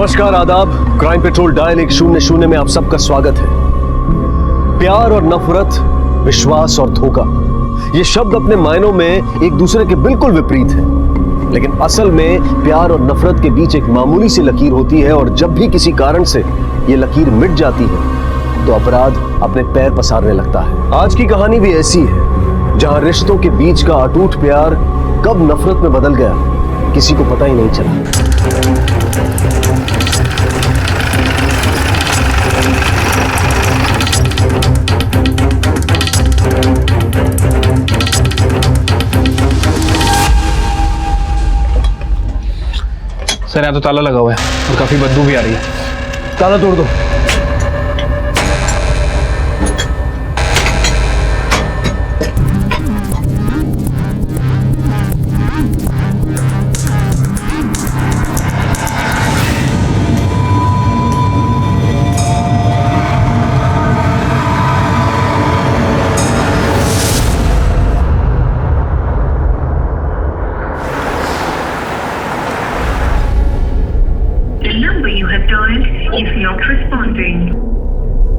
नमस्कार, आदाब। Crime petrol dial 100 में आप सबका स्वागत है। प्यार और नफरत, विश्वास और धोखा, ये शब्द अपने मायनों में एक दूसरे के बिल्कुल विपरीत है, लेकिन असल में प्यार और नफरत के बीच एक मामूली सी लकीर होती है, और जब भी किसी कारण से ये लकीर मिट जाती है तो अपराध अपने पैर पसारने लगता है। आज की कहानी भी ऐसी है, जहां रिश्तों के बीच का अटूट प्यार कब नफरत में बदल गया, किसी को पता ही नहीं चला। सर यहाँ तो ताला लगा हुआ है और काफी बदबू भी आ रही है। ताला तोड़ दो।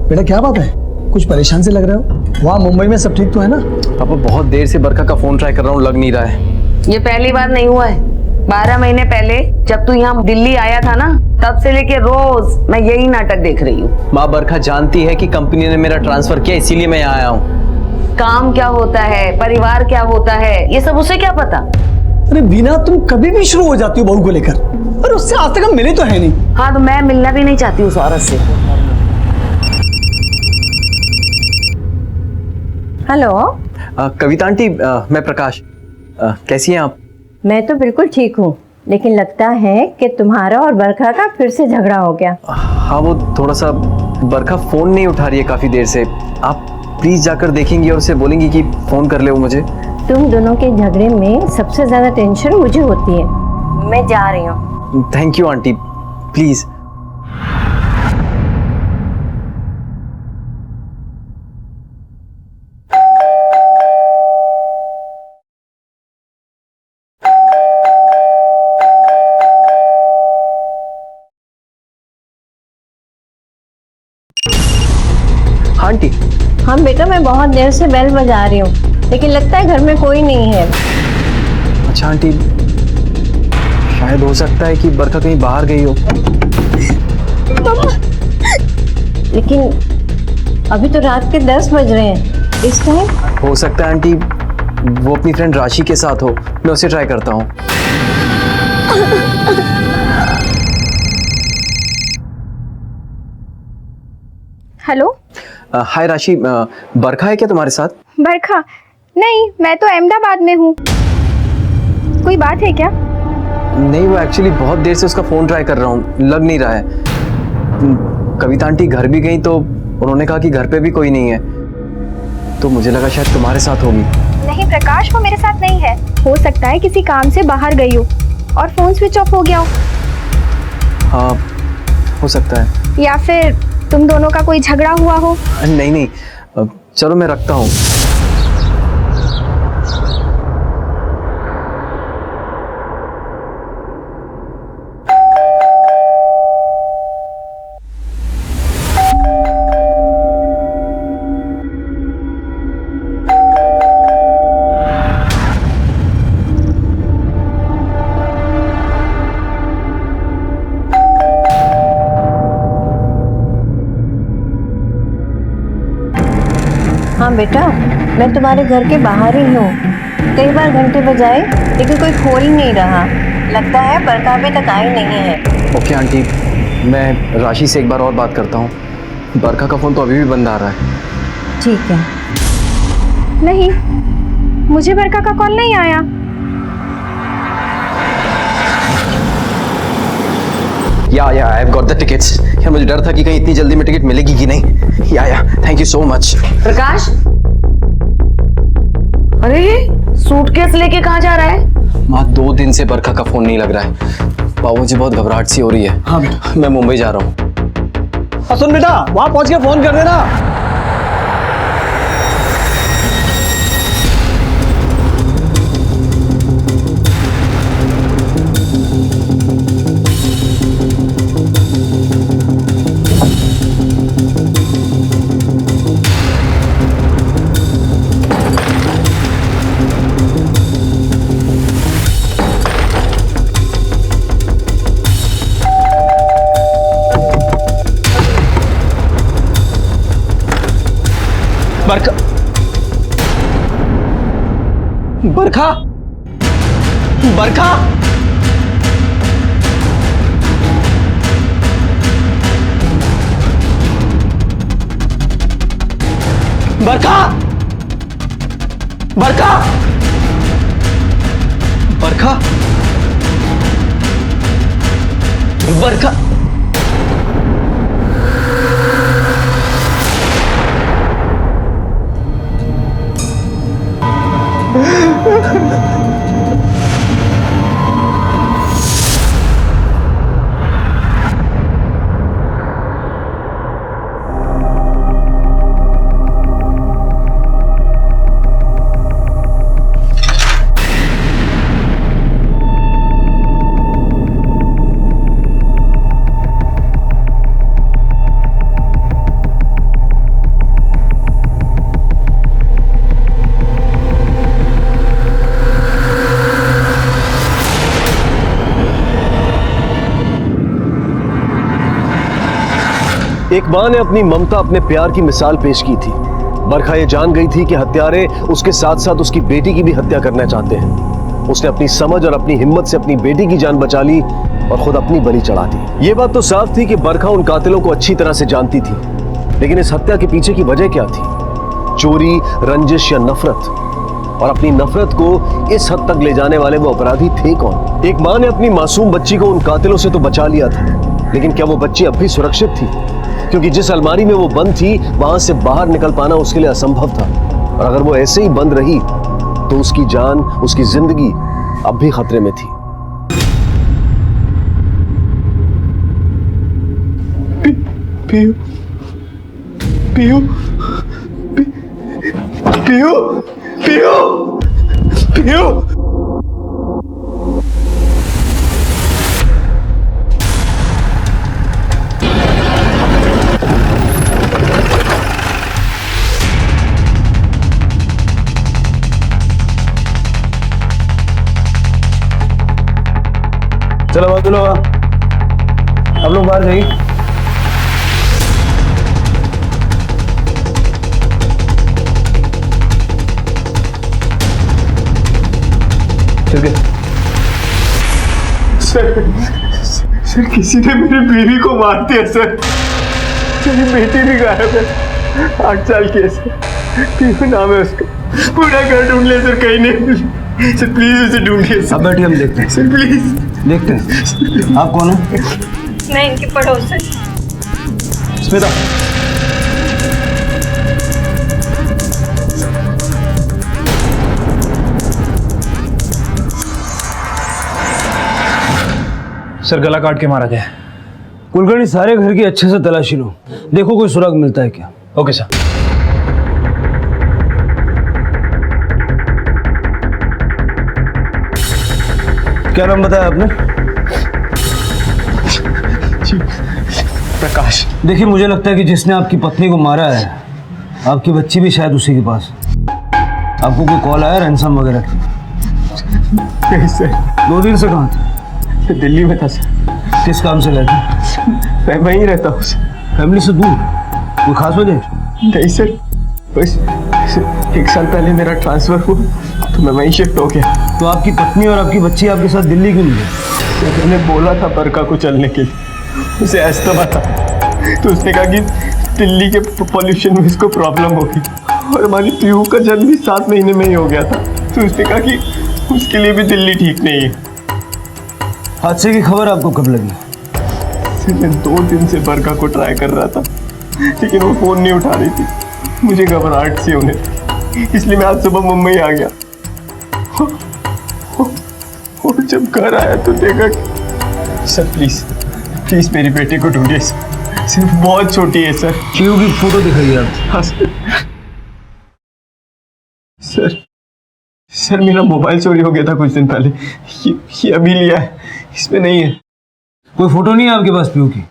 बेटा क्या बात है, कुछ परेशान से लग रहे हो? वहाँ मुंबई में सब ठीक तो है ना? पापा बहुत देर से बरखा का फोन ट्राई कर रहा हूँ, लग नहीं रहा है। ये पहली बार नहीं हुआ है। 12 महीने पहले जब तू यहाँ दिल्ली आया था ना, तब से लेके रोज मैं यही नाटक देख रही हूँ। माँ, बरखा जानती है कि कंपनी ने मेरा ट्रांसफर किया, इसीलिए मैं यहाँ आया हूँ। काम क्या होता है, परिवार क्या होता है, ये सब उसे क्या पता। अरे बीना, तुम कभी भी शुरू हो जाती हो बहू को लेकर, और उससे आज तक हम मिले तो है नहीं। हाँ, तो मैं मिलना भी नहीं चाहती उस औरत से। हेलो कविता आंटी, मैं प्रकाश। कैसी हैं आप? मैं तो बिल्कुल ठीक हूँ, लेकिन लगता है कि तुम्हारा और बरखा का फिर से झगड़ा हो गया। हाँ, वो थोड़ा सा बरखा फोन नहीं उठा रही है काफी देर से। आप प्लीज जाकर देखेंगी और उसे बोलेंगी कि फोन कर ले वो मुझे। तुम दोनों के झगड़े में सबसे ज्यादा टेंशन मुझे होती है। मैं जा रही हूँ। Thank you aunty, please. Aunty. हाँ बेटा, मैं बहुत देर से बेल बजा रही हूँ, लेकिन लगता है घर में कोई नहीं है। अच्छा आंटी, शायद हो सकता है कि बरखा कहीं बाहर गई हो। लेकिन अभी तो रात के 10 बज रहे हैं इस टाइम। हो सकता है आंटी वो अपनी फ्रेंड राशि के साथ हो, मैं उसे ट्राई करता हूँ। हेलो। हाय राशि, बरखा है क्या तुम्हारे साथ? बरखा? नहीं, मैं तो अहमदाबाद में हूँ। कोई बात है क्या? नहीं, वो एक्चुअली बहुत देर से उसका फोन ट्राई कर रहा हूँ, लग नहीं रहा है। कविता आंटी घर भी गई तो उन्होंने कहा कि घर पे भी कोई नहीं है, तो मुझे लगा शायद तुम्हारे साथ होगी। नहीं प्रकाश, वो मेरे साथ नहीं है। हो सकता है किसी काम से बाहर गई हो और फोन स्विच ऑफ हो गया हो। हाँ, हो सकता है। या फिर तुम दोनों का कोई झगड़ा हुआ हो। नहीं नहीं, चलो मैं रखता हूँ। हाँ बेटा, मैं तुम्हारे घर के बाहर ही हूँ। कई बार घंटे बजाए, लेकिन कोई खोल नहीं रहा। लगता है बरखा अभी तक आई नहीं है। ओके आंटी, मैं राशि से एक बार और बात करता हूँ। बरखा का फोन तो अभी भी बंद आ रहा है। ठीक है। नहीं, मुझे बरखा का कॉल नहीं आया। या I have got the tickets. यार मुझे डर था कि कहीं इतनी जल्दी में टिकट मिलेगी कि नहीं। या थैंक यू सो मच। प्रकाश, अरे सूटकेस लेके कहाँ जा रहा है? माँ, 2 दिन से बरखा का फोन नहीं लग रहा है। पापा, मुझे बहुत घबराहट सी हो रही है। हाँ बेटा, मैं मुंबई जा रहा हूँ। सुन बेटा, वहां पहुंच के फोन कर देना। बरखा, बरखा, बरखा, बरखा, बरखा, बरखा, बरखा। एक मां ने अपनी ममता, अपने प्यार की मिसाल पेश की थी। बरखा ये जान गई थी कि हत्यारे उसके साथ साथ उसकी बेटी की भी हत्या करना चाहते हैं। उसने अपनी समझ और अपनी हिम्मत से अपनी बेटी की जान बचा ली और खुद अपनी बलि चढ़ा दी। ये बात तो साफ थी कि बरखा उन कातिलों को अच्छी तरह से जानती थी, लेकिन इस हत्या के पीछे की वजह क्या थी? चोरी, रंजिश या नफरत? और अपनी नफरत को इस हद तक ले जाने वाले वो अपराधी थे कौन? एक मां ने अपनी मासूम बच्ची को उन कातिलों से तो बचा लिया था, लेकिन क्या वो बच्ची अब भी सुरक्षित थी? क्योंकि जिस अलमारी में वो बंद थी वहां से बाहर निकल पाना उसके लिए असंभव था। और अगर वो ऐसे ही बंद रही तो उसकी जान, उसकी जिंदगी अब भी खतरे में थी। पीयू, पीयू, पीयू, पीयू, पीयू। चलो बात लो, आप लोग बाहर जाइए। ठीक है सर किसी ने मेरी बीवी को मार दिया सर। मेरी बेटी भी गायब है, 8 साल की है सर। पीयू नाम है उसका। पूरा घर ढूंढ लिया सर, कहीं नहीं। सर प्लीज उसे ढूंढिए सर। अब बैठिए, हम देखते हैं। सर प्लीज देखते हैं आप कौन है? मैं इनकी पड़ोसन। स्मिता, सर गला काट के मारा गया है। कुलकर्णी सारे घर की अच्छे से तलाशी लो, देखो कोई सुराग मिलता है क्या। Okay sir. क्या नाम बताया आपने? प्रकाश। देखिए, मुझे लगता है कि जिसने आपकी पत्नी को मारा है, आपकी बच्ची भी शायद उसी के पास। आपको कोई कॉल आया रैंसम वगैरह की? नहीं सर। 2 दिन से कहाँ थे? दिल्ली में था सर। किस काम से गए थे? मैं वहीं रहता हूँ सर। फैमिली से दूर? कोई खास वजह? नहीं सर, बस 1 साल पहले मेरा ट्रांसफर हुआ तो मैं वहीं शिफ्ट हो गया। तो आपकी पत्नी और आपकी बच्ची आपके साथ दिल्ली क्यों नहीं गई? मैंने बोला था बरखा को चलने के लिए, उसे अस्थमा था, तो उसने कहा कि दिल्ली के पॉल्यूशन में इसको प्रॉब्लम होगी। और हमारी पीयू का जन्म भी 7 महीने में ही हो गया था, तो उसने कहा कि उसके लिए भी दिल्ली ठीक नहीं है। हादसे की खबर आपको कब लगी? मैं 2 दिन से बरखा को ट्राई कर रहा था, लेकिन वो फोन नहीं उठा रही थी। मुझे घबराहट सी होने थी, इसलिए मैं आज सुबह मुंबई आ गया। और जब घर आया तो देखा कि सर प्लीज मेरी बेटी को ढूंढिए, सिर्फ बहुत छोटी है सर। पीयू की फोटो दिखाइए आप। हाँ सर मेरा मोबाइल चोरी हो गया था कुछ दिन पहले, ये अभी लिया है, इसमें नहीं है। कोई फोटो नहीं है आपके पास पीयू की?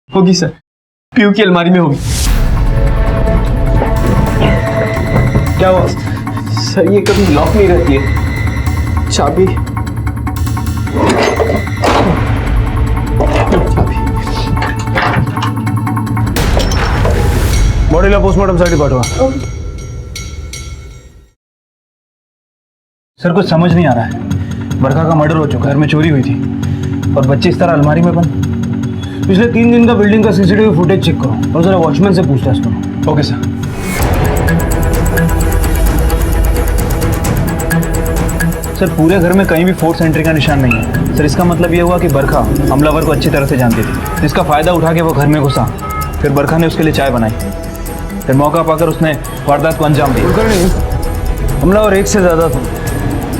होगी सर, पीयू की अलमारी में होगी। क्या हुआ? सर ये कभी लॉक नहीं रहती है, चाबी। बॉडीला पोस्टमॉर्टमसाठी पाठवा. सर कुछ समझ नहीं आ रहा है. बरखा का मर्डर हो चुका है, घर में चोरी हुई थी और बच्चे इस तरह अलमारी में बंद. पिछले 3 दिन का बिल्डिंग का सीसीटीवी फुटेज चेक करो और जरा वॉचमैन से पूछताछ करो. Okay sir. सर पूरे घर में कहीं भी फोर्स एंट्री का निशान नहीं है. सर इसका मतलब ये हुआ कि बरखा हमलावर को अच्छी तरह से जानती थी, जिसका फायदा उठा के वो घर में घुसा. फिर बरखा ने उसके लिए चाय बनाई, फिर मौका पाकर उसने वारदात को अंजाम दिया. कुलकर्णी, हमलावर एक से ज्यादा था.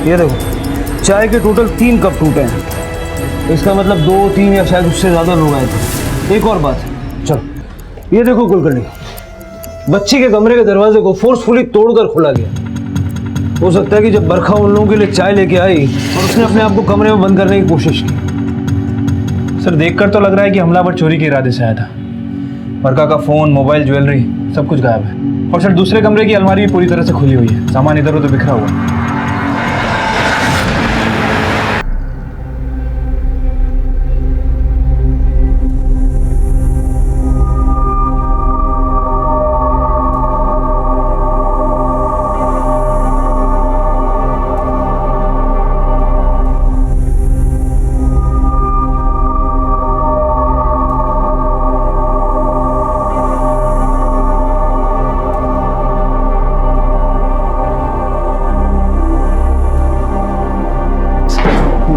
ये देखो, चाय के टोटल 3 कप टूटे हैं. इसका मतलब 2, 3 या शायद उससे ज्यादा लोग आए थे. एक और बात, चलो ये देखो कुलकर्णी, बच्ची के कमरे के दरवाजे को फोर्सफुली तोड़कर खोला गया. हो सकता है कि जब बरखा उन लोगों के लिए चाय लेके आई और उसने अपने आप को कमरे में बंद करने की कोशिश की. सर देखकर तो लग रहा है कि हमलावर चोरी के इरादे से आया था. बरखा का फोन, मोबाइल, ज्वेलरी सब कुछ गायब है. और सर दूसरे कमरे की अलमारी भी पूरी तरह से खुली हुई है, सामान इधर उधर बिखरा हुआ है.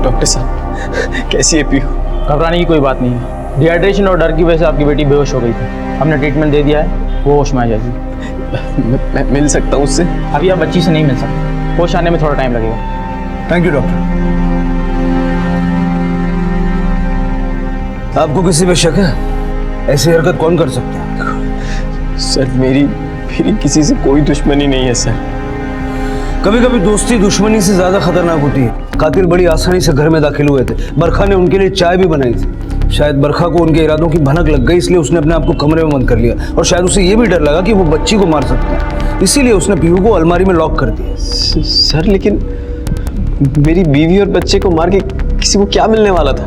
डॉक्टर साहब कैसी है पीहू? घबराने की कोई बात नहीं है. डिहाइड्रेशन और डर की वजह से आपकी बेटी बेहोश हो गई थी. हमने ट्रीटमेंट दे दिया है, वो होश में आ जाएगी. मैं मिल सकता हूँ उससे? अभी आप बच्ची से नहीं मिल सकते, होश आने में थोड़ा टाइम लगेगा. Thank you doctor. आपको किसी पे शक है? ऐसी हरकत कौन कर सकता है? सर मेरी किसी से कोई दुश्मनी नहीं है सर. कभी कभी दोस्ती दुश्मनी से ज्यादा खतरनाक होती है. कातिल बड़ी आसानी से घर में दाखिल हुए थे. बरखा ने उनके लिए चाय भी बनाई थी. शायद बरखा को उनके इरादों की भनक लग गई, इसलिए उसने अपने आप को कमरे में बंद कर लिया. और शायद उसे ये भी डर लगा कि वो बच्ची को मार सकता है, इसीलिए उसने पीहू को अलमारी में लॉक कर दिया. सर लेकिन मेरी बीवी और बच्चे को मार के किसी को क्या मिलने वाला था?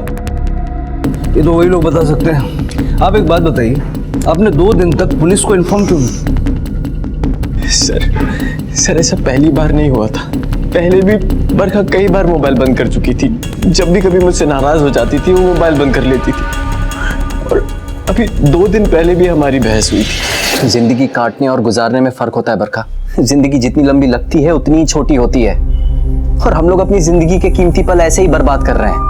ये तो वही लोग बता सकते हैं. आप एक बात बताइए, आपने 2 दिन तक पुलिस को इन्फॉर्म क्यों नहीं? सर ऐसा पहली बार नहीं हुआ था. पहले भी बरखा कई बार मोबाइल बंद कर चुकी थी. जब भी कभी मुझसे नाराज हो जाती थी वो मोबाइल बंद कर लेती थी. और अभी 2 दिन पहले भी हमारी बहस हुई थी. जिंदगी काटने और गुजारने में फर्क होता है बरखा. जिंदगी जितनी लंबी लगती है उतनी ही छोटी होती है, और हम लोग अपनी जिंदगी के कीमती पल ऐसे ही बर्बाद कर रहे हैं.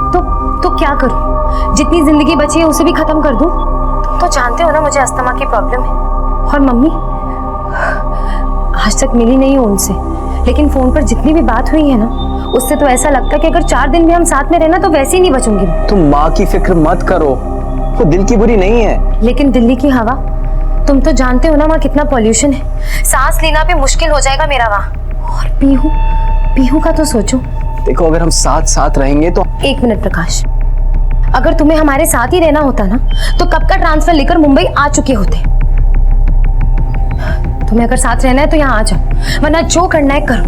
तो क्या करूं? जितनी जिंदगी बची है उसे भी खत्म कर दूं? तुम तो जानते हो ना मुझे अस्थमा की प्रॉब्लम है. और मम्मी आज तक मिली नहीं हूं उनसे, लेकिन फोन पर जितनी भी बात हुई है ना, उससे तो ऐसा लगता है कि अगर 4 दिन भी हम साथ में रहना तो वैसे ही नहीं बचूंगी. तुम माँ की फिक्र मत करो, वो दिल की बुरी नहीं है. लेकिन दिल्ली की हवा, तुम तो जानते हो ना वहाँ कितना पॉल्यूशन है. सांस लेना भी मुश्किल हो जाएगा मेरा वहाँ. और पीहू का तो सोचो. देखो अगर हम साथ रहेंगे तो. 1 मिनट प्रकाश, अगर तुम्हें हमारे साथ ही रहना होता ना तो कब का ट्रांसफर लेकर मुंबई आ चुके होते. तुम्हें अगर साथ रहना है तो यहाँ आ जाओ, वरना जो करना है करो.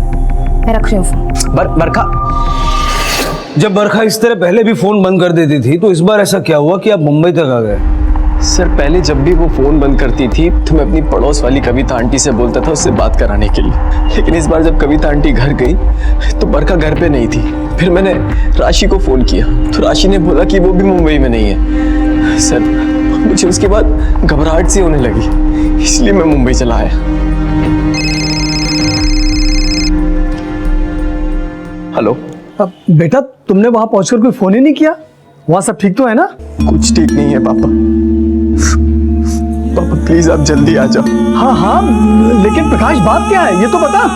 मैं रख रही हूँ फोन. बरखा, जब बरखा इस तरह पहले भी फोन बंद कर देती थी, तो इस बार ऐसा क्या हुआ कि आप मुंबई तक आ गए? सर पहले जब भी वो फोन बंद करती थी तो मैं अपनी पड़ोस वाली कविता आंटी से बोलता था उससे बात कराने के लिए. लेकिन इस बार जब कविता आंटी घर गई तो बरखा घर पे नहीं थी. फिर मैंने राशि को फोन किया तो राशि ने बोला कि वो भी मुंबई में नहीं है. सर मुझे उसके बाद घबराहट सी होने लगी, इसलिए मैं मुंबई चला आया. हेलो बेटा, तुमने वहां पहुंचकर कोई फोन ही नहीं किया? वहां सब ठीक तो है ना? कुछ ठीक नहीं है पापा. पापा प्लीज आप जल्दी आ जाओ. हाँ, लेकिन प्रकाश बात क्या है ये तो बता.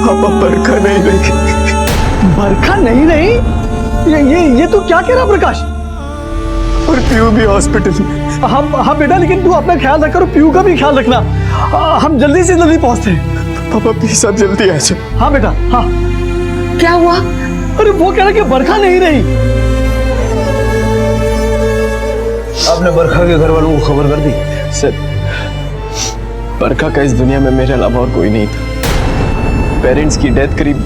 पापा बरखा नहीं रही. बरखा नहीं रही? ये तू क्या कह रहा प्रकाश? और पीयू भी हॉस्पिटल में. हाँ बेटा, लेकिन तू अपना ख्याल रख और पीयू का भी ख्याल रखना. हम जल्दी से जल्दी पहुंचते हैं. पापा प्लीज आप जल्दी आ जाओ. हाँ बेटा. हाँ क्या हुआ? अरे वो कह रहा कि बरखा नहीं रही. आपने बरखा के घर वालों को खबर कर दी? सर बरखा का इस दुनिया में मेरे अलावा और कोई नहीं था. पेरेंट्स की डेथ करीब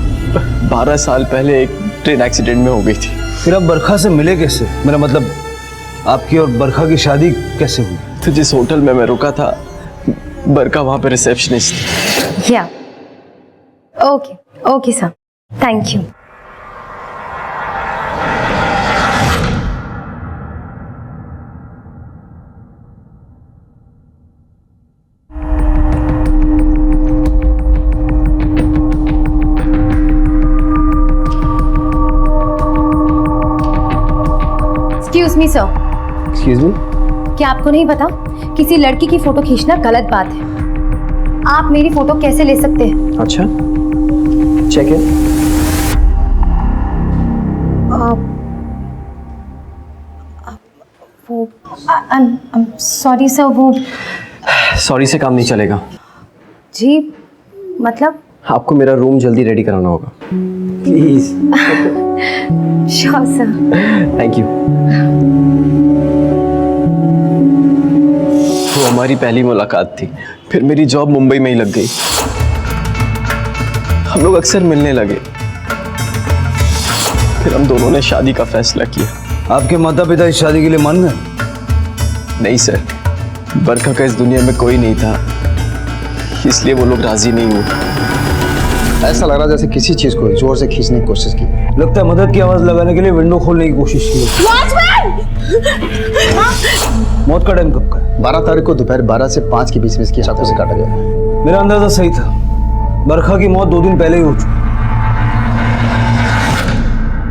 12 साल पहले एक ट्रेन एक्सीडेंट में हो गई थी. फिर आप बरखा से मिले कैसे? मेरा मतलब आपकी और बरखा की शादी कैसे हुई? तो जिस होटल में मैं रुका था बरका वहां पे रिसेप्शनिस्ट। या okay okay sir, thank you. Excuse me sir. Excuse me? क्या आपको नहीं पता किसी लड़की की फोटो खींचना गलत बात है? आप मेरी फोटो कैसे ले सकते हैं? अच्छा, चेक है। वो सॉरी सर, वो सॉरी से काम नहीं चलेगा। जी मतलब? आपको मेरा रूम जल्दी रेडी कराना होगा, please. Sure sir. Thank you. वो हमारी पहली मुलाकात थी, फिर मेरी जॉब मुंबई में ही लग गई। हम लोग अक्सर मिलने लगे, फिर हम दोनों ने शादी का फैसला किया। आपके माता पिता इस शादी के लिए मान गए? नहीं सर, बरखा का इस दुनिया में कोई नहीं था, इसलिए वो लोग राजी नहीं हुए। ऐसा लग रहा जैसे किसी चीज को जोर से खींचने की कोशिश की। लगता है मदद की आवाज लगाने के लिए विंडो खोलने की कोशिश की। मौत का टाइम कब का है? 12 तारीख को दोपहर 12 से 5 के बीच में इसकी चाकू से काटा गया। मेरा अंदाजा सही था, बरखा की मौत 2 दिन पहले ही हो चुकी।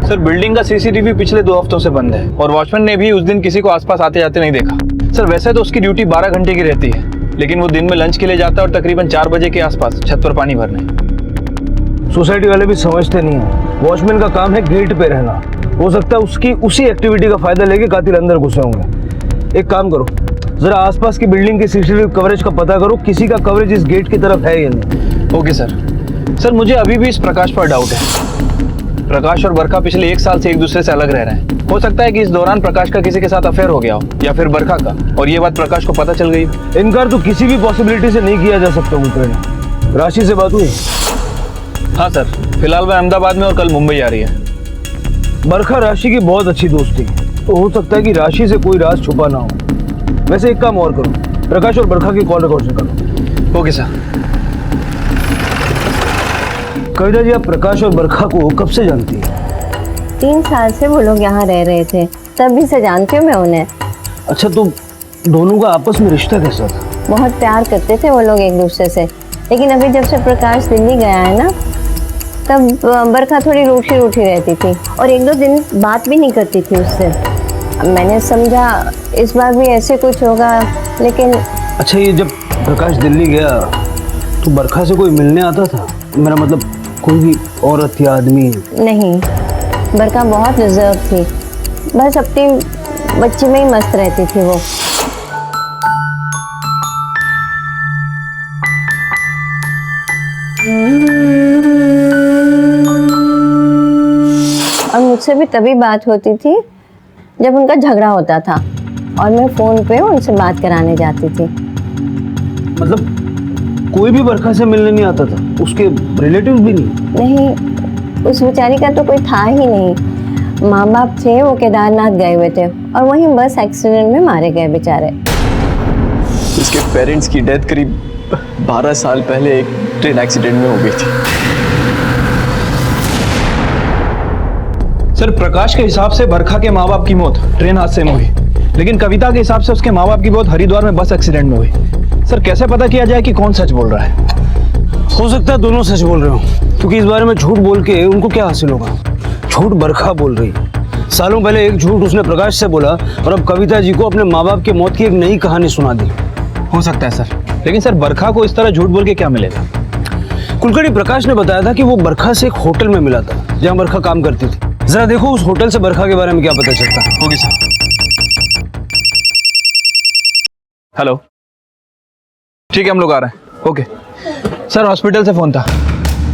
सर बिल्डिंग का सीसीटीवी पिछले 2 हफ्तों से बंद है और वॉचमैन ने भी उस दिन किसी को आसपास आते जाते नहीं देखा। सर वैसे तो उसकी ड्यूटी 12 घंटे की रहती है, लेकिन वो दिन में लंच के लिए जाता है और तकरीबन 4 बजे के आसपास छत पर पानी भरने। सोसाइटी वाले भी समझते नहीं है, वॉचमैन का काम है गेट पे रहना। हो सकता है उसकी उसी एक्टिविटी का फायदा लेके कातिल अंदर घुसे होंगे। एक काम करो, जरा आसपास की बिल्डिंग के सीसीटीवी कवरेज का पता करो, किसी का कवरेज इस गेट की तरफ है या नहीं। Okay sir. सर मुझे अभी भी इस प्रकाश पर डाउट है। प्रकाश और बरखा पिछले 1 साल से एक दूसरे से अलग रह रहे हैं। हो सकता है कि इस दौरान प्रकाश का किसी के साथ अफेयर हो गया हो, या फिर बरखा का, और ये बात प्रकाश को पता चल गई। इनकार तो किसी भी पॉसिबिलिटी से नहीं किया जा सकता। ऊपर राशि से बात हुई? हाँ सर, फिलहाल वह अहमदाबाद में और कल मुंबई आ रही है। बरखा राशि की बहुत अच्छी दोस्ती है, तो हो सकता है कि राशि से कोई राज छुपा ना हो। वैसे एक काम और करो, प्रकाश और बरखा की कॉल रिकॉर्ड करो। Okay sir. कविता जी, आप प्रकाश और बरखा को कब से जानती हैं? 3 साल से वो लोग यहाँ रह रहे थे, तभी से जानती हूँ मैं उन्हें। अच्छा, तो दोनों का आपस में रिश्ता कैसा था? बहुत प्यार करते थे वो लोग एक दूसरे से, लेकिन अभी जब से प्रकाश दिल्ली गया है ना, तब बरखा थोड़ी रूठी रूठी रहती थी और 1-2 दिन बात भी नहीं करती थी उससे। मैंने समझा इस बार भी ऐसे कुछ होगा, लेकिन अच्छा, ये जब प्रकाश दिल्ली गया तो बरखा से कोई मिलने आता था? मेरा मतलब कोई भी औरत या आदमी? नहीं, बरखा बहुत रिजर्व थी, बस अपनी बच्ची में ही मस्त रहती थी वो। और मुझसे भी तभी बात होती थी जब उनका झगड़ा होता था और मैं फोन पे उनसे बात कराने जाती थी। मतलब कोई भी बरखा से मिलने नहीं आता था? उसके रिलेटिव्स भी नहीं? नहीं, उस बेचारी का तो कोई था ही नहीं। माँ बाप थे, वो केदारनाथ गए हुए थे और वहीं बस एक्सीडेंट में मारे गए बेचारे। उसके पेरेंट्स की डेथ करीब 12 साल पहले एक ट्रेन एक्सीडेंट में हो गई थी। सर प्रकाश के हिसाब से बरखा के माँ बाप की मौत ट्रेन हादसे में हुई, लेकिन कविता के हिसाब से उसके माँ बाप की मौत हरिद्वार में बस एक्सीडेंट में हुई। सर कैसे पता किया जाए कि कौन सच बोल रहा है? हो सकता है दोनों सच बोल रहे हो, क्योंकि इस बारे में झूठ बोल के उनको क्या हासिल होगा? झूठ बरखा बोल रही। सालों पहले एक झूठ उसने प्रकाश से बोला और अब कविता जी को अपने माँ बाप की मौत की एक नई कहानी सुना दी। हो सकता है सर, लेकिन सर बरखा को इस तरह झूठ बोल के क्या मिलेगा? कुलकर्णी प्रकाश ने बताया था कि वो बरखा से एक होटल में मिला था जहाँ बरखा काम करती थी। जरा देखो उस होटल से बरखा के बारे में क्या पता चलता है। Okay sir. हेलो, ठीक है हम लोग आ रहे हैं। ओके सर, हॉस्पिटल से फोन था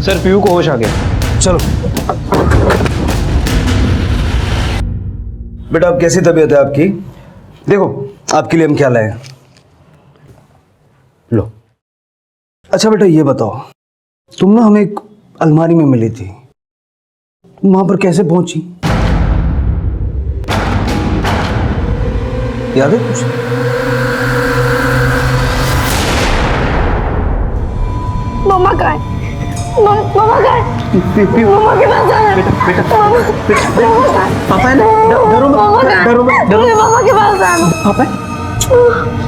सर, पीयू को होश आ गया। चलो बेटा, अब कैसी तबीयत है आपकी? देखो आपके लिए हम क्या लाए। लो। अच्छा बेटा, ये बताओ, तुम ना हमें एक अलमारी में मिली थी, वहां पर कैसे पहुंची? याद है कुछ? मम्मा कहाँ है? मम्मा कहाँ है? मम्मा के पास जाना है। पापा है ना, डरो मत, डरो मत, डरो मत। मम्मा के पास जाना। पापा है?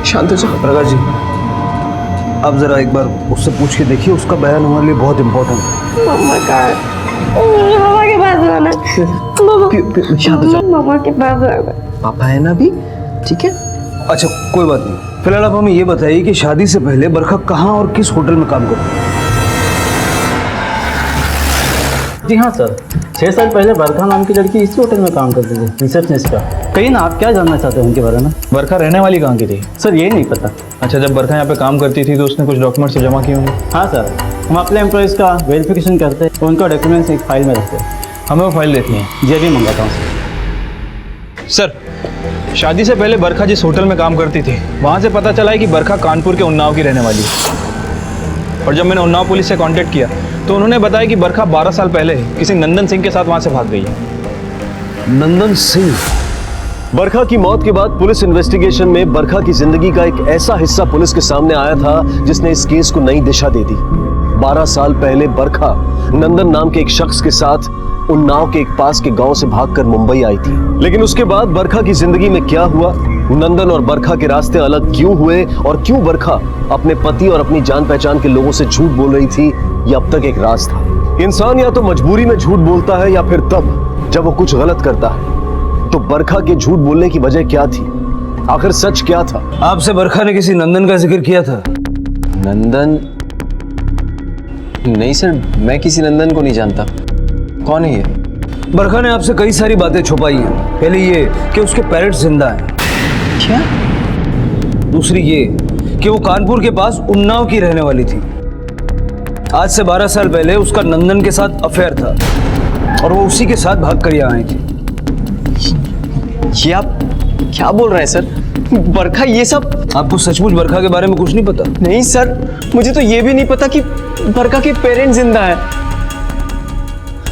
शांत हो जाओ। प्रकाश जी, आप जरा एक बार उससे पूछ के देखिए, उसका बयान हमारे लिए बहुत इम्पोर्टेंट है। मम्मा कहाँ है? मुझे मम्मा के पास जाना है। मम्मा शांत हो जाओ। मम्मा के पास जाना है। पापा है ना अभी, ठीक है? अच्छा कोई बात नहीं, फिलहाल आप हमें ये बताइए कि शादी से पहले बरखा कहाँ और किस होटल में काम करती है? जी हाँ सर, 6 साल पहले बरखा नाम की लड़की इसी होटल में काम करती थी, रिसेप्शनिस्ट का। कहिए ना, आप क्या जानना चाहते हैं उनके बारे में? बरखा रहने वाली कहाँ की थी? सर ये नहीं पता। अच्छा, जब बरखा यहाँ पे काम करती थी तो उसने कुछ डॉक्यूमेंट्स जमा किए होंगे। हाँ सर, हम अपने एम्प्लॉयज़ का वेरिफिकेशन करते हैं, उनका डॉक्यूमेंट्स एक फाइल में रखते हैं। हमें वो फाइल देखनी है। जी अभी मंगाता हूँ सर, शादी से पहले बरखा जिस होटल में काम करती थी, वहाँ से पता चला है कि बरखा कानपुर के उन्नाव की रहने वाली है। और जब मैंने उन्नाव पुलिस से कांटेक्ट किया तो उन्होंने बताया कि बरखा 12 साल पहले किसी नंदन सिंह के साथ वहाँ से भाग गई है। नंदन सिंह। बरखा की मौत के बाद पुलिस इन्वेस्टिगेशन में बरखा की जिंदगी का एक ऐसा हिस्सा पुलिस के सामने आया था जिसने इस केस को नई दिशा दे दी। 12 साल पहले बरखा नंदन नाम के एक शख्स के साथ उन्नाव के एक पास के गांव से भागकर मुंबई आई थी। लेकिन उसके बाद बरखा की जिंदगी में क्या हुआ, नंदन और बरखा के रास्ते अलग क्यों हुए और क्यों बरखा अपने पति और अपनी जान पहचान के लोगों से झूठ बोल रही थी, ये अब तक एक राज था। इंसान या तो मजबूरी में झूठ बोलता है या फिर तब जब वो कुछ गलत करता है। तो बरखा के झूठ बोलने की वजह क्या थी, आखिर सच क्या था? आपसे बरखा ने किसी नंदन का जिक्र किया था? नंदन? नहीं सर, मैं किसी नंदन को नहीं जानता। कौन है ये? बरखा ने आपसे कई सारी बातें छुपाई हैं। पहले ये कि उसके पेरेंट्स जिंदा हैं। क्या? दूसरी ये कि वो कानपुर के पास उन्नाव की रहने वाली थी। आज से 12 साल पहले उसका नंदन के साथ अफेयर था और वो उसी के साथ भागकर यहाँ आई थी। ये आप क्या बोल रहे हैं सर? बरखा ये सब? आपको सचमुच बरखा के बारे में कुछ नहीं पता? नहीं सर, मुझे तो ये भी नहीं पता कि बरखा के पेरेंट्स जिंदा है।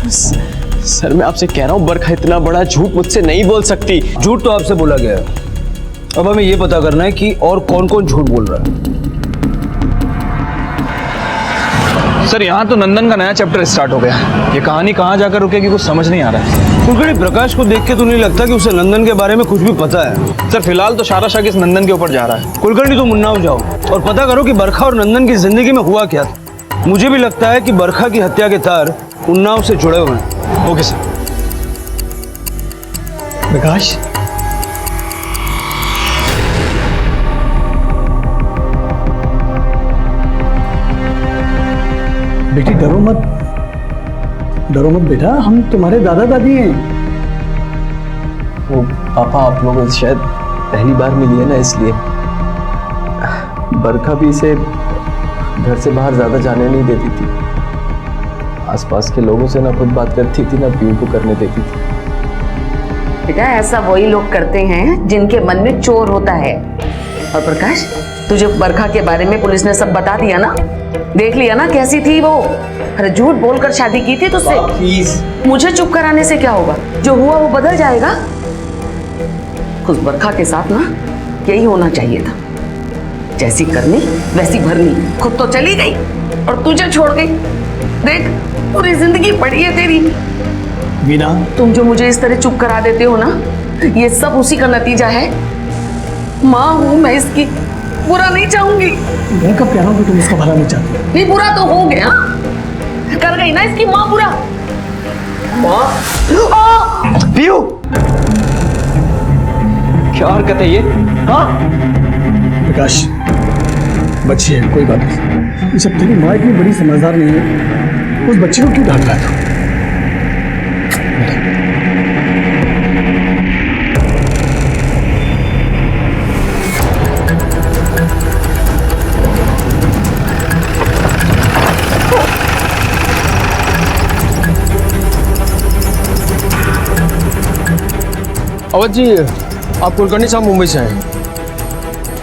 सर मैं आपसे कह रहा हूँ, बरखा इतना बड़ा झूठ मुझसे नहीं बोल सकती। झूठ तो आपसे बोला गया है, अब हमें ये पता करना है कि और कौन कौन झूठ बोल रहा है। सर यहाँ तो नंदन का नया चैप्टर स्टार्ट हो गया। ये कहानी कहाँ जाकर रुकेगी कुछ समझ नहीं आ रहा है। कुलकर्णी, प्रकाश को देख के तो नहीं लगता कि उसे नंदन के बारे में कुछ भी पता है। सर फिलहाल तो सारा शक इस नंदन के ऊपर जा रहा है। कुलकर्णी, तुम उन्नाव जाओ और पता करो कि बरखा और नंदन की जिंदगी में हुआ क्या था। मुझे भी लगता है कि बरखा की हत्या के तार उन्नाव से जुड़े हुए हैं। Okay sir. प्रकाश, बेटी डरो मत बेटा, हम तुम्हारे दादा दादी हैं। वो पापा आप लोगों से शायद पहली बार मिली है ना, इसलिए। बरखा भी इसे घर से बाहर ज्यादा जाने नहीं देती थी। आसपास के लोगों से ना खुद बात करती थी ना पीयू को करने देती थी। बेटा ऐसा वही लोग करते हैं जिनके मन में चोर होता है। और प्रकाश, तुझे बरखा के बारे में पुलिस ने सब बता दिया ना? देख लिया ना कैसी थी वो? अरे झूठ बोलकर शादी की थी तुझसे। प्लीज मुझे चुप कराने से क्या होगा? जो हुआ वो बदल जाएगा। उस बरखा के साथ ना यही होना चाहिए था, जैसी करनी वैसी भरनी। खुद तो चली गई और तुझे छोड़ गई। देख पूरी जिंदगी पड़ी है तेरी। वीना, तुम जो मुझे इस तरह चुप करा देते हो ना, ये सब उसी का नतीजा है। माँ हूं मैं इसकी, बुरा नहीं चाहूंगी। मैं कब कह रहा हूँ कि तुम इसका भला नहीं चाहती? नहीं, बुरा तो हो गया, कर गई ना इसकी माँ बुरा। माँ, पीयू, क्या हरकत है ये? हाँ प्रकाश, बच्ची है, कोई बात नहीं। ये सब तेरी माँ इतनी बड़ी समझदार नहीं है, उस बच्ची को क्यों डांट रहा है? अवध जी, आप कुलकर्णी साहब मुंबई से आए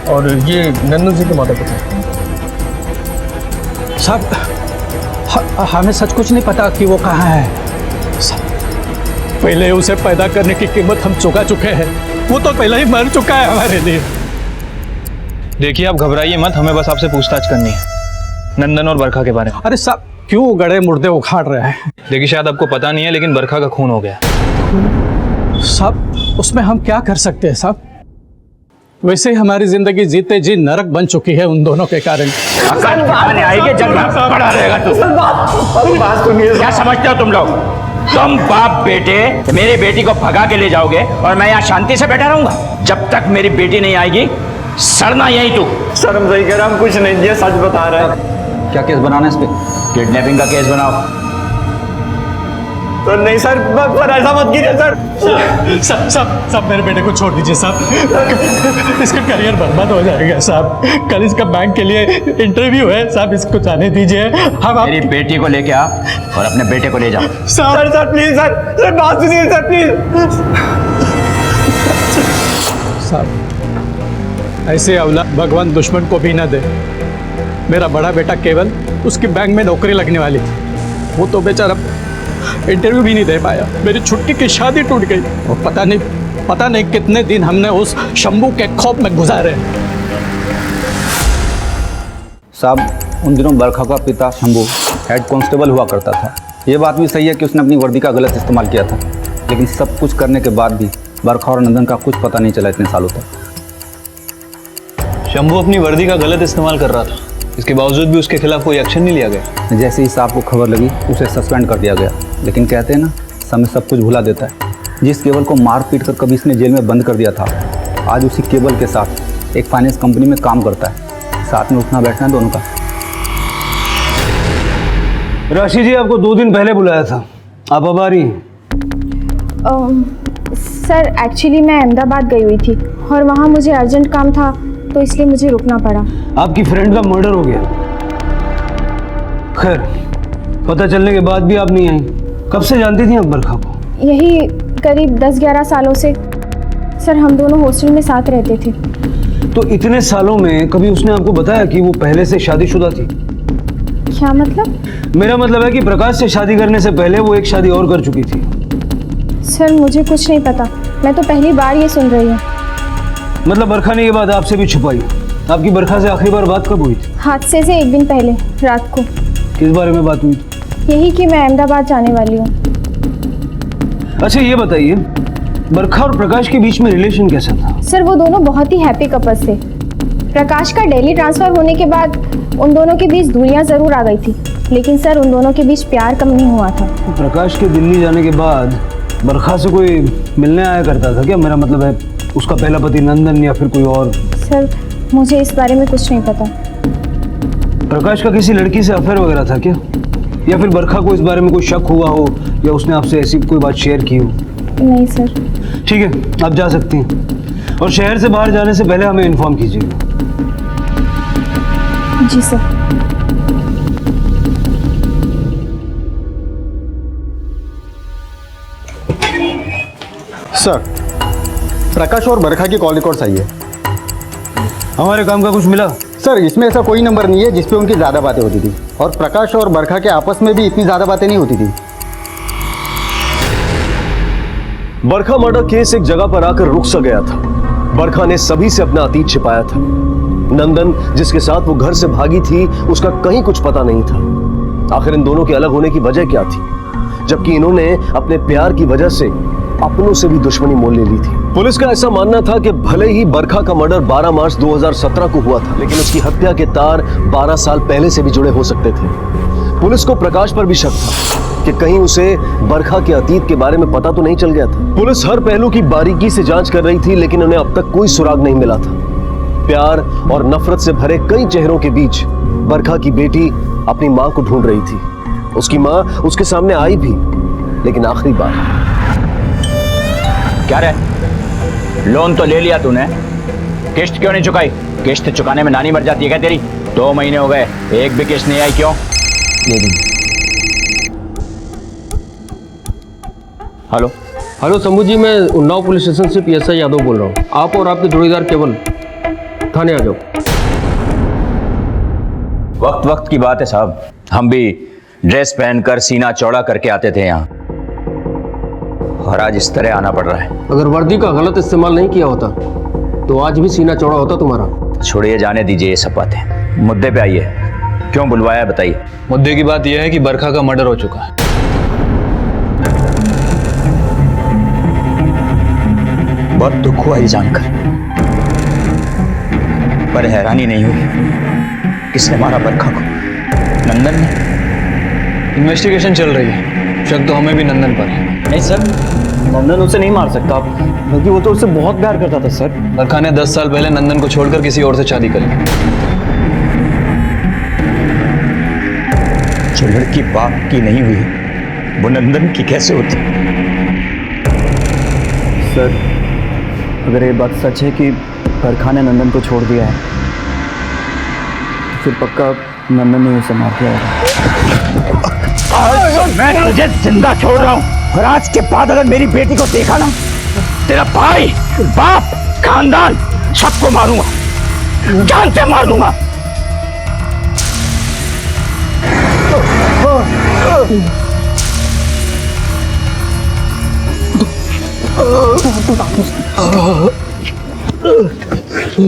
और ये नंदन सिंह के माता पिता साहब, हमें सच कुछ नहीं पता कि वो कहाँ है। पहले उसे पैदा करने की कीमत हम चुका चुके हैं, वो तो पहले ही मर चुका है हमारे लिए। देखिए आप घबराइए मत, हमें बस आपसे पूछताछ करनी है। नंदन और बरखा के बारे में। अरे साहब क्यों गड़े मुर्दे उखाड़ रहे हैं? देखिए शायद आपको पता नहीं है लेकिन बरखा का खून हो गया। साहब उसमें हम क्या कर सकते हैं साहब? वैसे ही हमारी जिंदगी जीते जी नरक बन चुकी है उन दोनों के कारण। क्या समझते हो तुम लोग? तुम बाप बेटे मेरे बेटी को भगा के ले जाओगे और मैं यहाँ शांति से बैठा रहूंगा? जब तक मेरी बेटी नहीं आएगी सड़ना यही तू। सर हम सही कह रहे हैं, हम कुछ नहीं किया, सच बता रहे हैं। क्या केस बनाना है इस पे? किडनैपिंग का केस बनाओ। तो नहीं सर, पर ऐसा मत कीजिए सर। सब मेरे बेटे को छोड़ दीजिए साहब, इसका करियर बर्बाद हो जाएगा साहब। कल इसका बैंक के लिए इंटरव्यू है साहब, इसको जाने दीजिए। हम मेरी बेटी को लेके आ और अपने बेटे को ले जाओ। सर प्लीज सर बात सुनिए सर प्लीज। साहब ऐसे औलाद भगवान दुश्मन को भी ना दे। मेरा बड़ा बेटा केवल उसकी बैंक में नौकरी लगने वाली थी, वो तो बेचारा इंटरव्यू भी नहीं दे पाया। मेरी छुट्टी की शादी टूट गई और पता नहीं कितने दिन हमने उस शंभू के खौफ में गुजारे। साहब उन दिनों बरखा का पिता शंभू हेड कांस्टेबल हुआ करता था। ये बात भी सही है कि उसने अपनी वर्दी का गलत इस्तेमाल किया था, लेकिन सब कुछ करने के बाद भी बरखा और नंदन का कुछ पता नहीं चला इतने सालों तक। शंभू अपनी वर्दी का गलत इस्तेमाल कर रहा था, इसके बावजूद भी उसके खिलाफ कोई एक्शन नहीं लिया गया। जैसे ही साहब को खबर लगी उसे सस्पेंड कर दिया गया, लेकिन कहते हैं ना समय सब कुछ भुला देता है। जिस केवल को मार पीट कर कभी इसने जेल में बंद कर दिया था, आज उसी केवल के साथ एक फाइनेंस कंपनी में काम करता है। साथ में उठना बैठना दोनों का। राशि जी आपको 2 दिन पहले बुलाया था, आप अब आ रही हैं? सर एक्चुअली मैं अहमदाबाद गई हुई थी और वहाँ मुझे अर्जेंट काम था, तो इसलिए मुझे रुकना पड़ा। आपकी फ्रेंड का मर्डर हो गया। खैर पता चलने के बाद भी आप नहीं आई। कब से जानती थी आप बरखा को? यही करीब 10-11 सालों से। सर हम दोनों हॉस्टल में साथ रहते थे। तो इतने सालों में कभी उसने आपको बताया कि वो पहले से शादीशुदा थी? क्या मतलब? मेरा मतलब है कि प्रकाश से शादी करने से पहले वो एक शादी और कर चुकी थी। सर मुझे कुछ नहीं पता, मैं तो पहली बार ये सुन रही हूँ। मतलब बरखा ने ये बात आपसे भी छुपाई? आपकी बरखा से आखिरी बार बात कब हुई थी? हादसे से 1 दिन पहले रात को। किस बारे में बात हुई? यही कि मैं अहमदाबाद जाने वाली हूँ। अच्छा ये बताइए, बरखा और प्रकाश के बीच में रिलेशन कैसा था? सर वो दोनों बहुत ही हैप्पी कपल्स थे। प्रकाश का दिल्ली ट्रांसफर होने के बाद उन दोनों के बीच दूरियां जरूर आ गई थी, लेकिन सर उन दोनों के बीच प्यार कम नहीं हुआ था। प्रकाश के दिल्ली जाने के बाद बरखा से कोई मिलने आया करता था क्या? मेरा मतलब है उसका पहला पति नंदन या फिर कोई और? सर मुझे इस बारे में कुछ नहीं पता। प्रकाश का किसी लड़की से अफेयर वगैरह था क्या? या फिर बरखा को इस बारे में कोई शक हुआ हो या उसने आपसे ऐसी कोई बात शेयर की हो? नहीं सर। ठीक है आप जा सकती हैं, और शहर से बाहर जाने से पहले हमें इन्फॉर्म कीजिएगा। जी सर। सर प्रकाश और बरखा की कॉल रिकॉर्ड्स आई है। हमारे काम का कुछ मिला? सर इसमें ऐसा कोई नंबर नहीं है जिसपे उनकी ज़्यादा बातें होती थी, और प्रकाश और बरखा के आपस में भी इतनी ज़्यादा बातें नहीं होती थी। बरखा मर्डर केस एक जगह पर आकर रुक सा गया था। बरखा ने सभी से अपना अतीत छिपाया था। नंदन जिसके साथ वो घर से भागी थी उसका कहीं कुछ पता नहीं था। आखिर इन दोनों के अलग होने की वजह क्या थी, जबकि इन्होंने अपने प्यार की वजह से अपनों से भी दुश्मनी मोल ले ली थी। पुलिस का ऐसा मानना था कि भले ही बरखा का मर्डर 12 मार्च 2017 को हुआ था, लेकिन उसकी हत्या के तार 12 साल पहले से भी जुड़े हो सकते थे। पुलिस को प्रकाश पर भी शक था कि कहीं उसे बरखा के अतीत के बारे में पता तो नहीं चल गया था। पुलिस हर पहलू की बारीकी से जांच कर रही थी, लेकिन उन्हें अब तक कोई सुराग नहीं मिला था। प्यार और नफरत से भरे कई चेहरों के बीच बरखा की बेटी अपनी मां को ढूंढ रही थी। उसकी मां उसके सामने आई भी, लेकिन आखिरी बार। क्या रे, लोन तो ले लिया तूने, किस्त क्यों नहीं चुकाई? किस्त चुकाने में नानी मर जाती है क्या तेरी? 2 महीने हो गए, एक भी किस्त नहीं आई, क्यों? हेलो हेलो शंभू जी, मैं उन्नाव पुलिस स्टेशन से PSI यादव बोल रहा हूँ। आप और आपके जोड़ीदार केवल थाने आ जाओ। वक्त वक्त की बात है साहब, हम भी ड्रेस पहनकर सीना चौड़ा करके आते थे यहाँ, और आज इस तरह आना पड़ रहा है। अगर वर्दी का गलत इस्तेमाल नहीं किया होता तो आज भी सीना चौड़ा होता तुम्हारा। छोड़िए, जाने दीजिए ये सब बातें, मुद्दे पे आइए। क्यों बुलवाया बताइए। मुद्दे की बात यह है कि बरखा का मर्डर हो चुका है। बहुत दुख हुआ ये जानकर, पर हैरानी नहीं हुई। किसने मारा बरखा को? नंदन ने? इन्वेस्टिगेशन चल रही है, शक तो हमें भी नंदन पर है। नहीं सर, नंदन उसे नहीं मार सकता, बल्कि वो तो उससे बहुत प्यार करता था सर। बरखा ने 10 साल पहले नंदन को छोड़कर किसी और से शादी कर ली। जो लड़की बाप की नहीं हुई वो नंदन की कैसे होती? सर, अगर ये बात सच है कि बरखा ने नंदन को छोड़ दिया है, तो फिर पक्का नंदन ने उसे मार दिया होगा। मैं तुझे जिंदा छोड़ रहा हूं, और आज के बाद अगर मेरी बेटी को देखा ना, तेरा भाई, बाप, खानदान सबको मारूंगा, जान से मार दूंगा।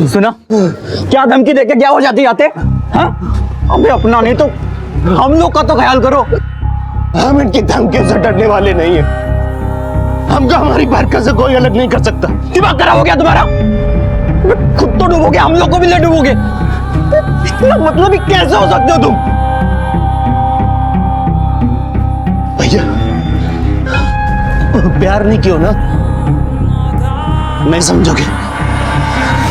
सुना, क्या धमकी देके क्या हो जाती आते? हाँ, अबे अपना नहीं तो हम लोग का तो ख्याल करो। हम इनकी धमकियों से डरने वाले नहीं है। हमको हमारी बरखा से कोई अलग नहीं कर सकता। दिमाग खराब हो गया तुम्हारा? खुद तो डूबोगे, हम लोग को भी ले डूबोगे। इतना मतलब ही कैसे हो सकते हो तुम? भैया, प्यार नहीं किया ना, नहीं समझोगे।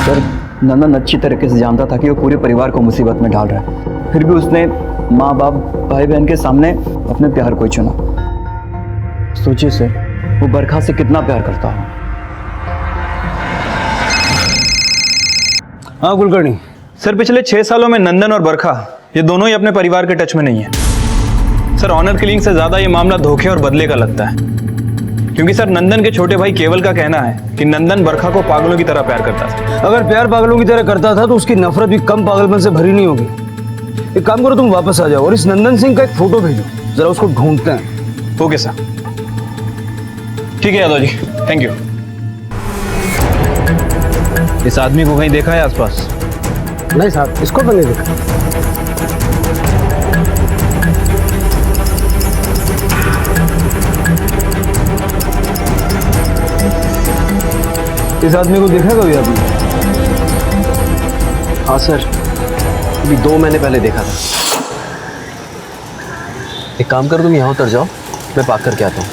सर, नंदन अच्छी तरीके से जानता था कि वो पूरे परिवार को मुसीबत में डाल रहा है, फिर भी उसने माँ बाप भाई बहन के सामने अपने प्यार को ही चुना। सोचिए सर, वो बरखा से कितना प्यार करता हो। हाँ कुलकर्णी। सर, पिछले 6 सालों में नंदन और बरखा ये दोनों ही अपने परिवार के टच में नहीं है। सर, ऑनर किलिंग से ज्यादा ये मामला धोखे और बदले का लगता है, क्योंकि सर नंदन के छोटे भाई केवल का कहना है कि नंदन बरखा को पागलों की तरह प्यार करता था। अगर प्यार पागलों की तरह करता था तो उसकी नफरत भी कम पागलपन से भरी नहीं होगी। एक काम करो, तुम वापस आ जाओ और इस नंदन सिंह का एक फोटो भेजो, जरा उसको ढूंढते हैं। ओके सर, ठीक है यादव जी, थैंक यू। इस आदमी को कहीं देखा है आसपास? नहीं साहब, इसको तो नहीं देखा। इस आदमी को देखा कभी आपने? हाँ सर, अभी 2 महीने पहले देखा था। एक काम करो, तुम यहाँ उतर जाओ, मैं पार्क करके आता हूँ।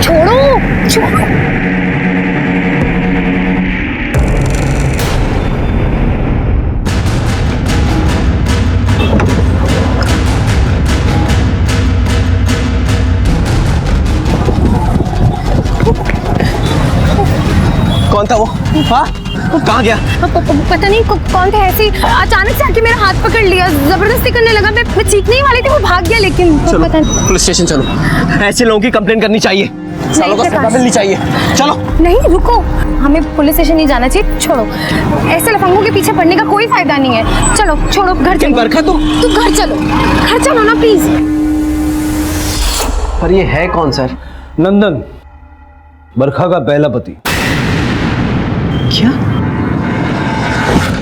छोड़ो, छोड़ो। कौन था वो? हाँ, कहाँ गया? पता नहीं कौन था, ऐसे अचानक से आके मेरा हाथ पकड़ लिया, जबरदस्ती करने लगा। मैं चीखने ही वाली थी, वो भाग गया, लेकिन पता नहीं। पुलिस स्टेशन चलो, ऐसे लोगों की कंप्लेन करनी चाहिए, सालों का सजा मिलनी चाहिए। चलो। नहीं रुको, हमें पुलिस स्टेशन नहीं जाना चाहिए, छोड़ो। ऐसे लफंगों के पीछे पड़ने का कोई फायदा नहीं है। चलो छोड़ो, घर चलो। बरखा तू घर चलो, घर चलो ना प्लीज। पर ये है कौन सर? नंदन, बरखा का पहला पति। क्या?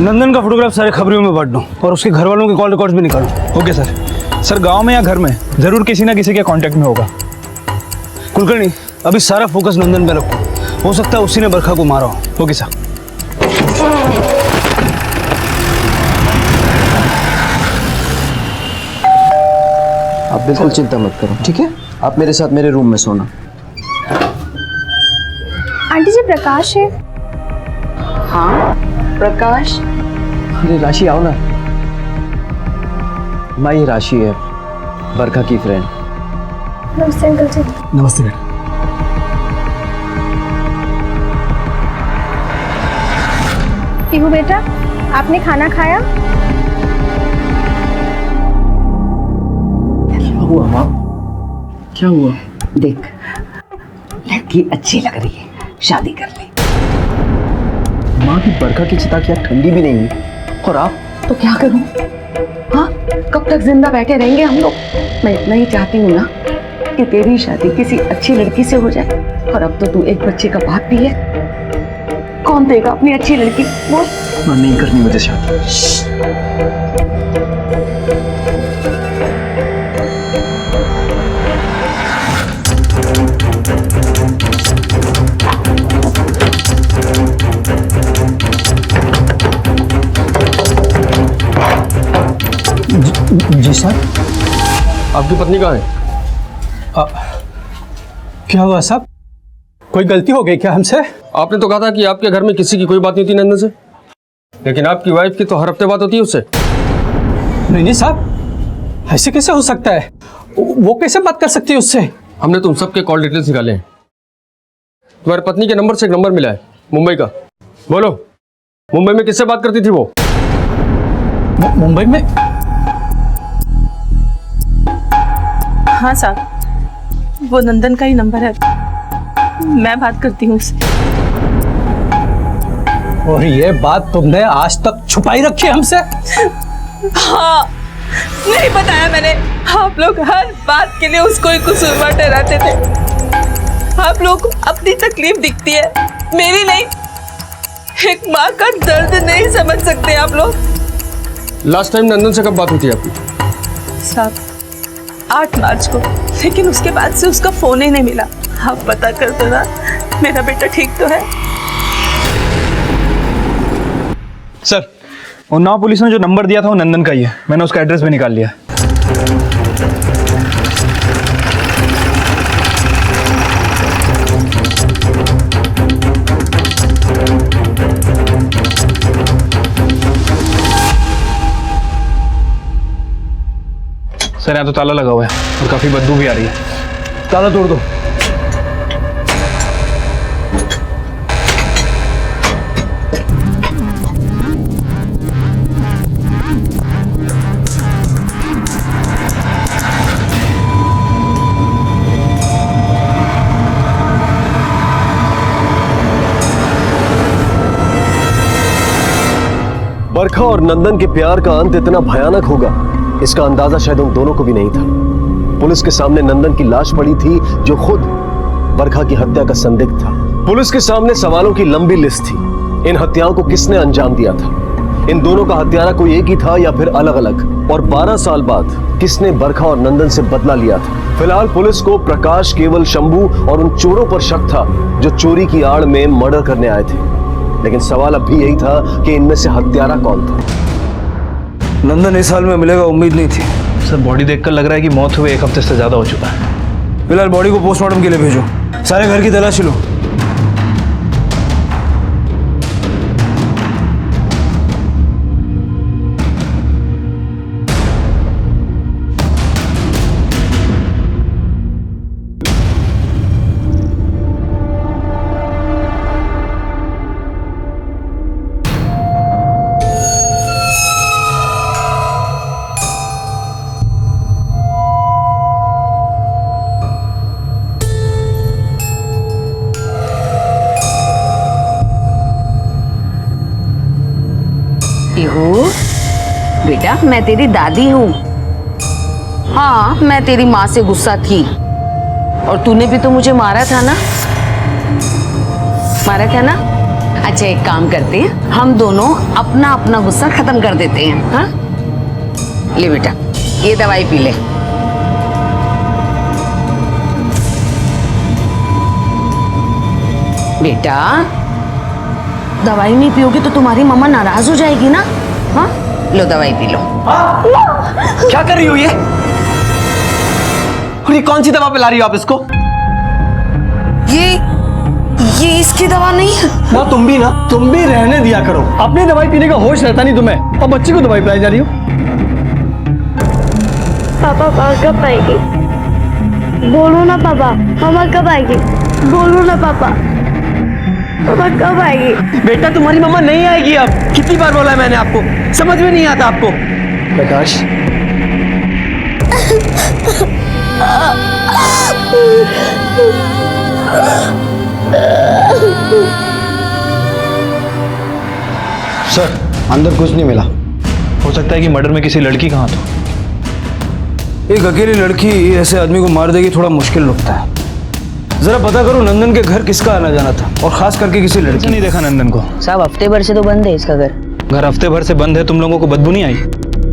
नंदन का फोटोग्राफ सारे खबरों में बांट दो और उसके घर वालों के कॉल रिकॉर्ड्स भी निकालो। Okay sir. सर, गांव में या घर में जरूर किसी ना किसी के कांटेक्ट में होगा। कुलकर्णी, अभी सारा फोकस नंदन पे रखो, हो सकता है उसी ने बरखा को मारा हो। Okay sir. आप बिल्कुल चिंता मत करो, ठीक है? आप मेरे साथ मेरे रूम में सोना। आंटी जी, प्रकाश है? हाँ प्रकाश। अरे राशि, आओ ना। माँ, ये राशि है, बरखा की फ्रेंड। नमस्ते अंकल जी। नमस्ते बेटा। पीहू बेटा, आपने खाना खाया? क्या हुआ माँ? क्या हुआ? देख, लड़की अच्छी लग रही है, शादी कर ले। माँ की बरखा की चिता क्या ठंडी भी नहीं हुई, और आप तो क्या करूं? हाँ, कब तक जिंदा बैठे रहेंगे हम लोग? मैं इतना ही चाहती हूँ ना कि तेरी शादी किसी अच्छी लड़की से हो जाए। और अब तो तू एक बच्चे का बाप भी है, कौन देगा अपनी अच्छी लड़की? बोल। मैं नहीं करनी मुझे शादी। जी सर। आपकी पत्नी कहाँ है? क्या हुआ साहब? कोई गलती हो गई क्या हमसे? आपने तो कहा था कि आपके घर में किसी की कोई बात नहीं होती नंदन से, लेकिन आपकी वाइफ की तो हर हफ्ते बात होती है उससे। नहीं साहब, ऐसे कैसे हो सकता है? वो कैसे बात कर सकती है उससे? हमने तुम सबके कॉल डिटेल्स निकाले हैं। तुम्हारी पत्नी के नंबर से एक नंबर मिला है मुंबई का। बोलो, मुंबई में किससे बात करती थी वो? मुंबई में? हाँ साहब, वो नंदन का ही नंबर है, मैं बात करती हूँ उससे। और ये बात तुमने आज तक छुपाई रखी है हमसे? हाँ, नहीं बताया मैंने। आप लोग हर बात के लिए उसको ही कसूरवार ठहराते थे। आप लोग अपनी तकलीफ दिखती है, मेरी नहीं। एक माँ का दर्द नहीं समझ सकते आप लोग। लास्ट टाइम नंदन से कब बात हुई थी आपकी? साहब 8 मार्च को, लेकिन उसके बाद से उसका फोन ही नहीं मिला। आप पता कर दो ना, मेरा बेटा ठीक तो है? सर, उन्नाव पुलिस ने जो नंबर दिया था वो नंदन का ही है। मैंने उसका एड्रेस भी निकाल लिया। सर, यहाँ तो ताला लगा हुआ है और काफी बदबू भी आ रही है। ताला तोड़ दो। बरखा और नंदन के प्यार का अंत इतना भयानक होगा, इसका अंदाजा शायद उन दोनों को भी नहीं था। पुलिस के सामने नंदन की लाश पड़ी थी, जो खुद बरखा की हत्या का संदिग्ध था। पुलिस के सामने सवालों की लंबी लिस्ट थी। इन हत्याओं को किसने अंजाम दिया था? इन दोनों का हत्यारा कोई एक ही था या फिर अलग अलग? और 12 साल बाद किसने बरखा और नंदन से बदला लिया था? फिलहाल पुलिस को प्रकाश, केवल, शंभू और उन चोरों पर शक था जो चोरी की आड़ में मर्डर करने आए थे। लेकिन सवाल अब भी यही था कि इनमें से हत्यारा कौन था? नंदन इस हाल में मिलेगा उम्मीद नहीं थी। सर, बॉडी देखकर लग रहा है कि मौत हुए 1 हफ्ते से ज्यादा हो चुका है। फिलहाल बॉडी को पोस्टमार्टम के लिए भेजो। सारे घर की तलाशी लो। बेटा, मैं तेरी दादी हूँ। हाँ, मैं तेरी माँ से गुस्सा थी और तूने भी तो मुझे मारा था ना? मारा था ना? अच्छा, एक काम करते हैं, हम दोनों अपना अपना गुस्सा खत्म कर देते हैं। हाँ, ले बेटा, ये दवाई पी ले। बेटा, दवाई नहीं पियोगे तो तुम्हारी मम्मा नाराज हो जाएगी ना। हाँ, लो दवाई पी लो। क्या कर रही हो ये? और ये कौन सी दवा पिला रही हो आप इसको? ये इसकी दवा नहीं है ना। तुम भी रहने दिया करो। अपनी दवाई पीने का होश रहता नहीं तुम्हें, और बच्ची को दवाई पिलाई जा रही हो। पापा माँ कब आएगी? बोलो ना पापा, मामा कब आएगी? बोलो ना पापा, मामा कब आएगी? बेटा, तुम्हारी मम्मा नहीं आएगी अब। कितनी बार बोला है मैंने आपको, समझ में नहीं आता आपको? प्रकाश, सर, अंदर कुछ नहीं मिला। हो सकता है कि मर्डर में किसी लड़की का हाथ हो। एक अकेली लड़की ऐसे आदमी को मार देगी, थोड़ा मुश्किल लगता है। जरा पता करो नंदन के घर किसका आना जाना था, और खास करके किसी लड़की। नहीं देखा नंदन को साहब, हफ्ते भर से तो बंद है इसका घर। घर हफ्ते भर से बंद है, तुम लोगों को बदबू नहीं आई?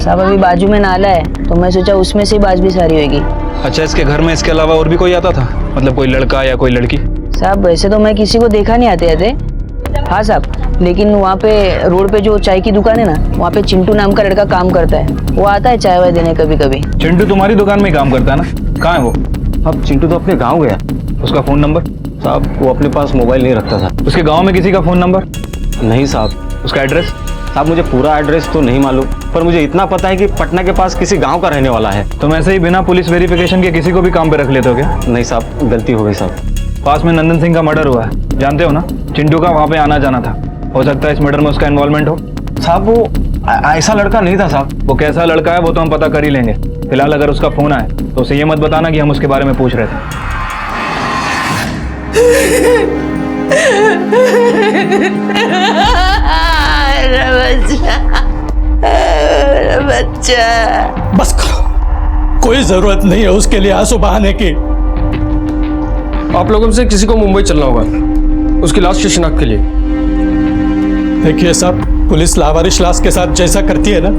साहब अभी बाजू में नाला है, तो मैं सोचा उसमें से बाज भी सारी होगी। अच्छा, इसके घर में इसके अलावा और भी कोई आता था? मतलब कोई लड़का या कोई लड़की? साहब वैसे तो मैं किसी को देखा नहीं आते आते। हाँ साहब, लेकिन वहाँ पे रोड पे जो चाय की दुकान है ना, वहाँ पे चिंटू नाम का लड़का काम करता है। वो आता है चाय वाय देने कभी कभी। चिंटू तुम्हारी दुकान में काम करता है ना? कहाँ है वो? अब चिंटू तो अपने गाँव गया। उसका फोन नंबर? साहब वो अपने पास मोबाइल नहीं रखता था। उसके गाँव में किसी का फोन नंबर? नहीं साहब। उसका एड्रेस? साहब मुझे पूरा एड्रेस तो नहीं मालूम, पर मुझे इतना पता है कि पटना के पास किसी गांव का रहने वाला है। तुम ऐसे ही बिना पुलिस वेरिफिकेशन के किसी को भी काम पे रख लेते हो क्या? नहीं साहब, गलती हो गई साहब। पास में नंदन सिंह का मर्डर हुआ है, जानते हो ना? चिंटू का वहाँ पे आना जाना था। हो सकता है इस मर्डर में उसका इन्वॉल्वमेंट हो। साहब वो ऐसा लड़का नहीं था साहब। वो कैसा लड़का है वो तो हम पता कर ही लेंगे। फिलहाल अगर उसका फोन आए तो उसे ये मत बताना कि हम उसके बारे में पूछ रहे थे। बच्चा बस करो, कोई जरूरत नहीं है उसके लिए आंसू बहाने की। आप लोगों में से किसी को मुंबई चलना होगा उसकी लाश की शिनाख्त के लिए। देखिए साहब, पुलिस लावारिश लाश के साथ जैसा करती है ना,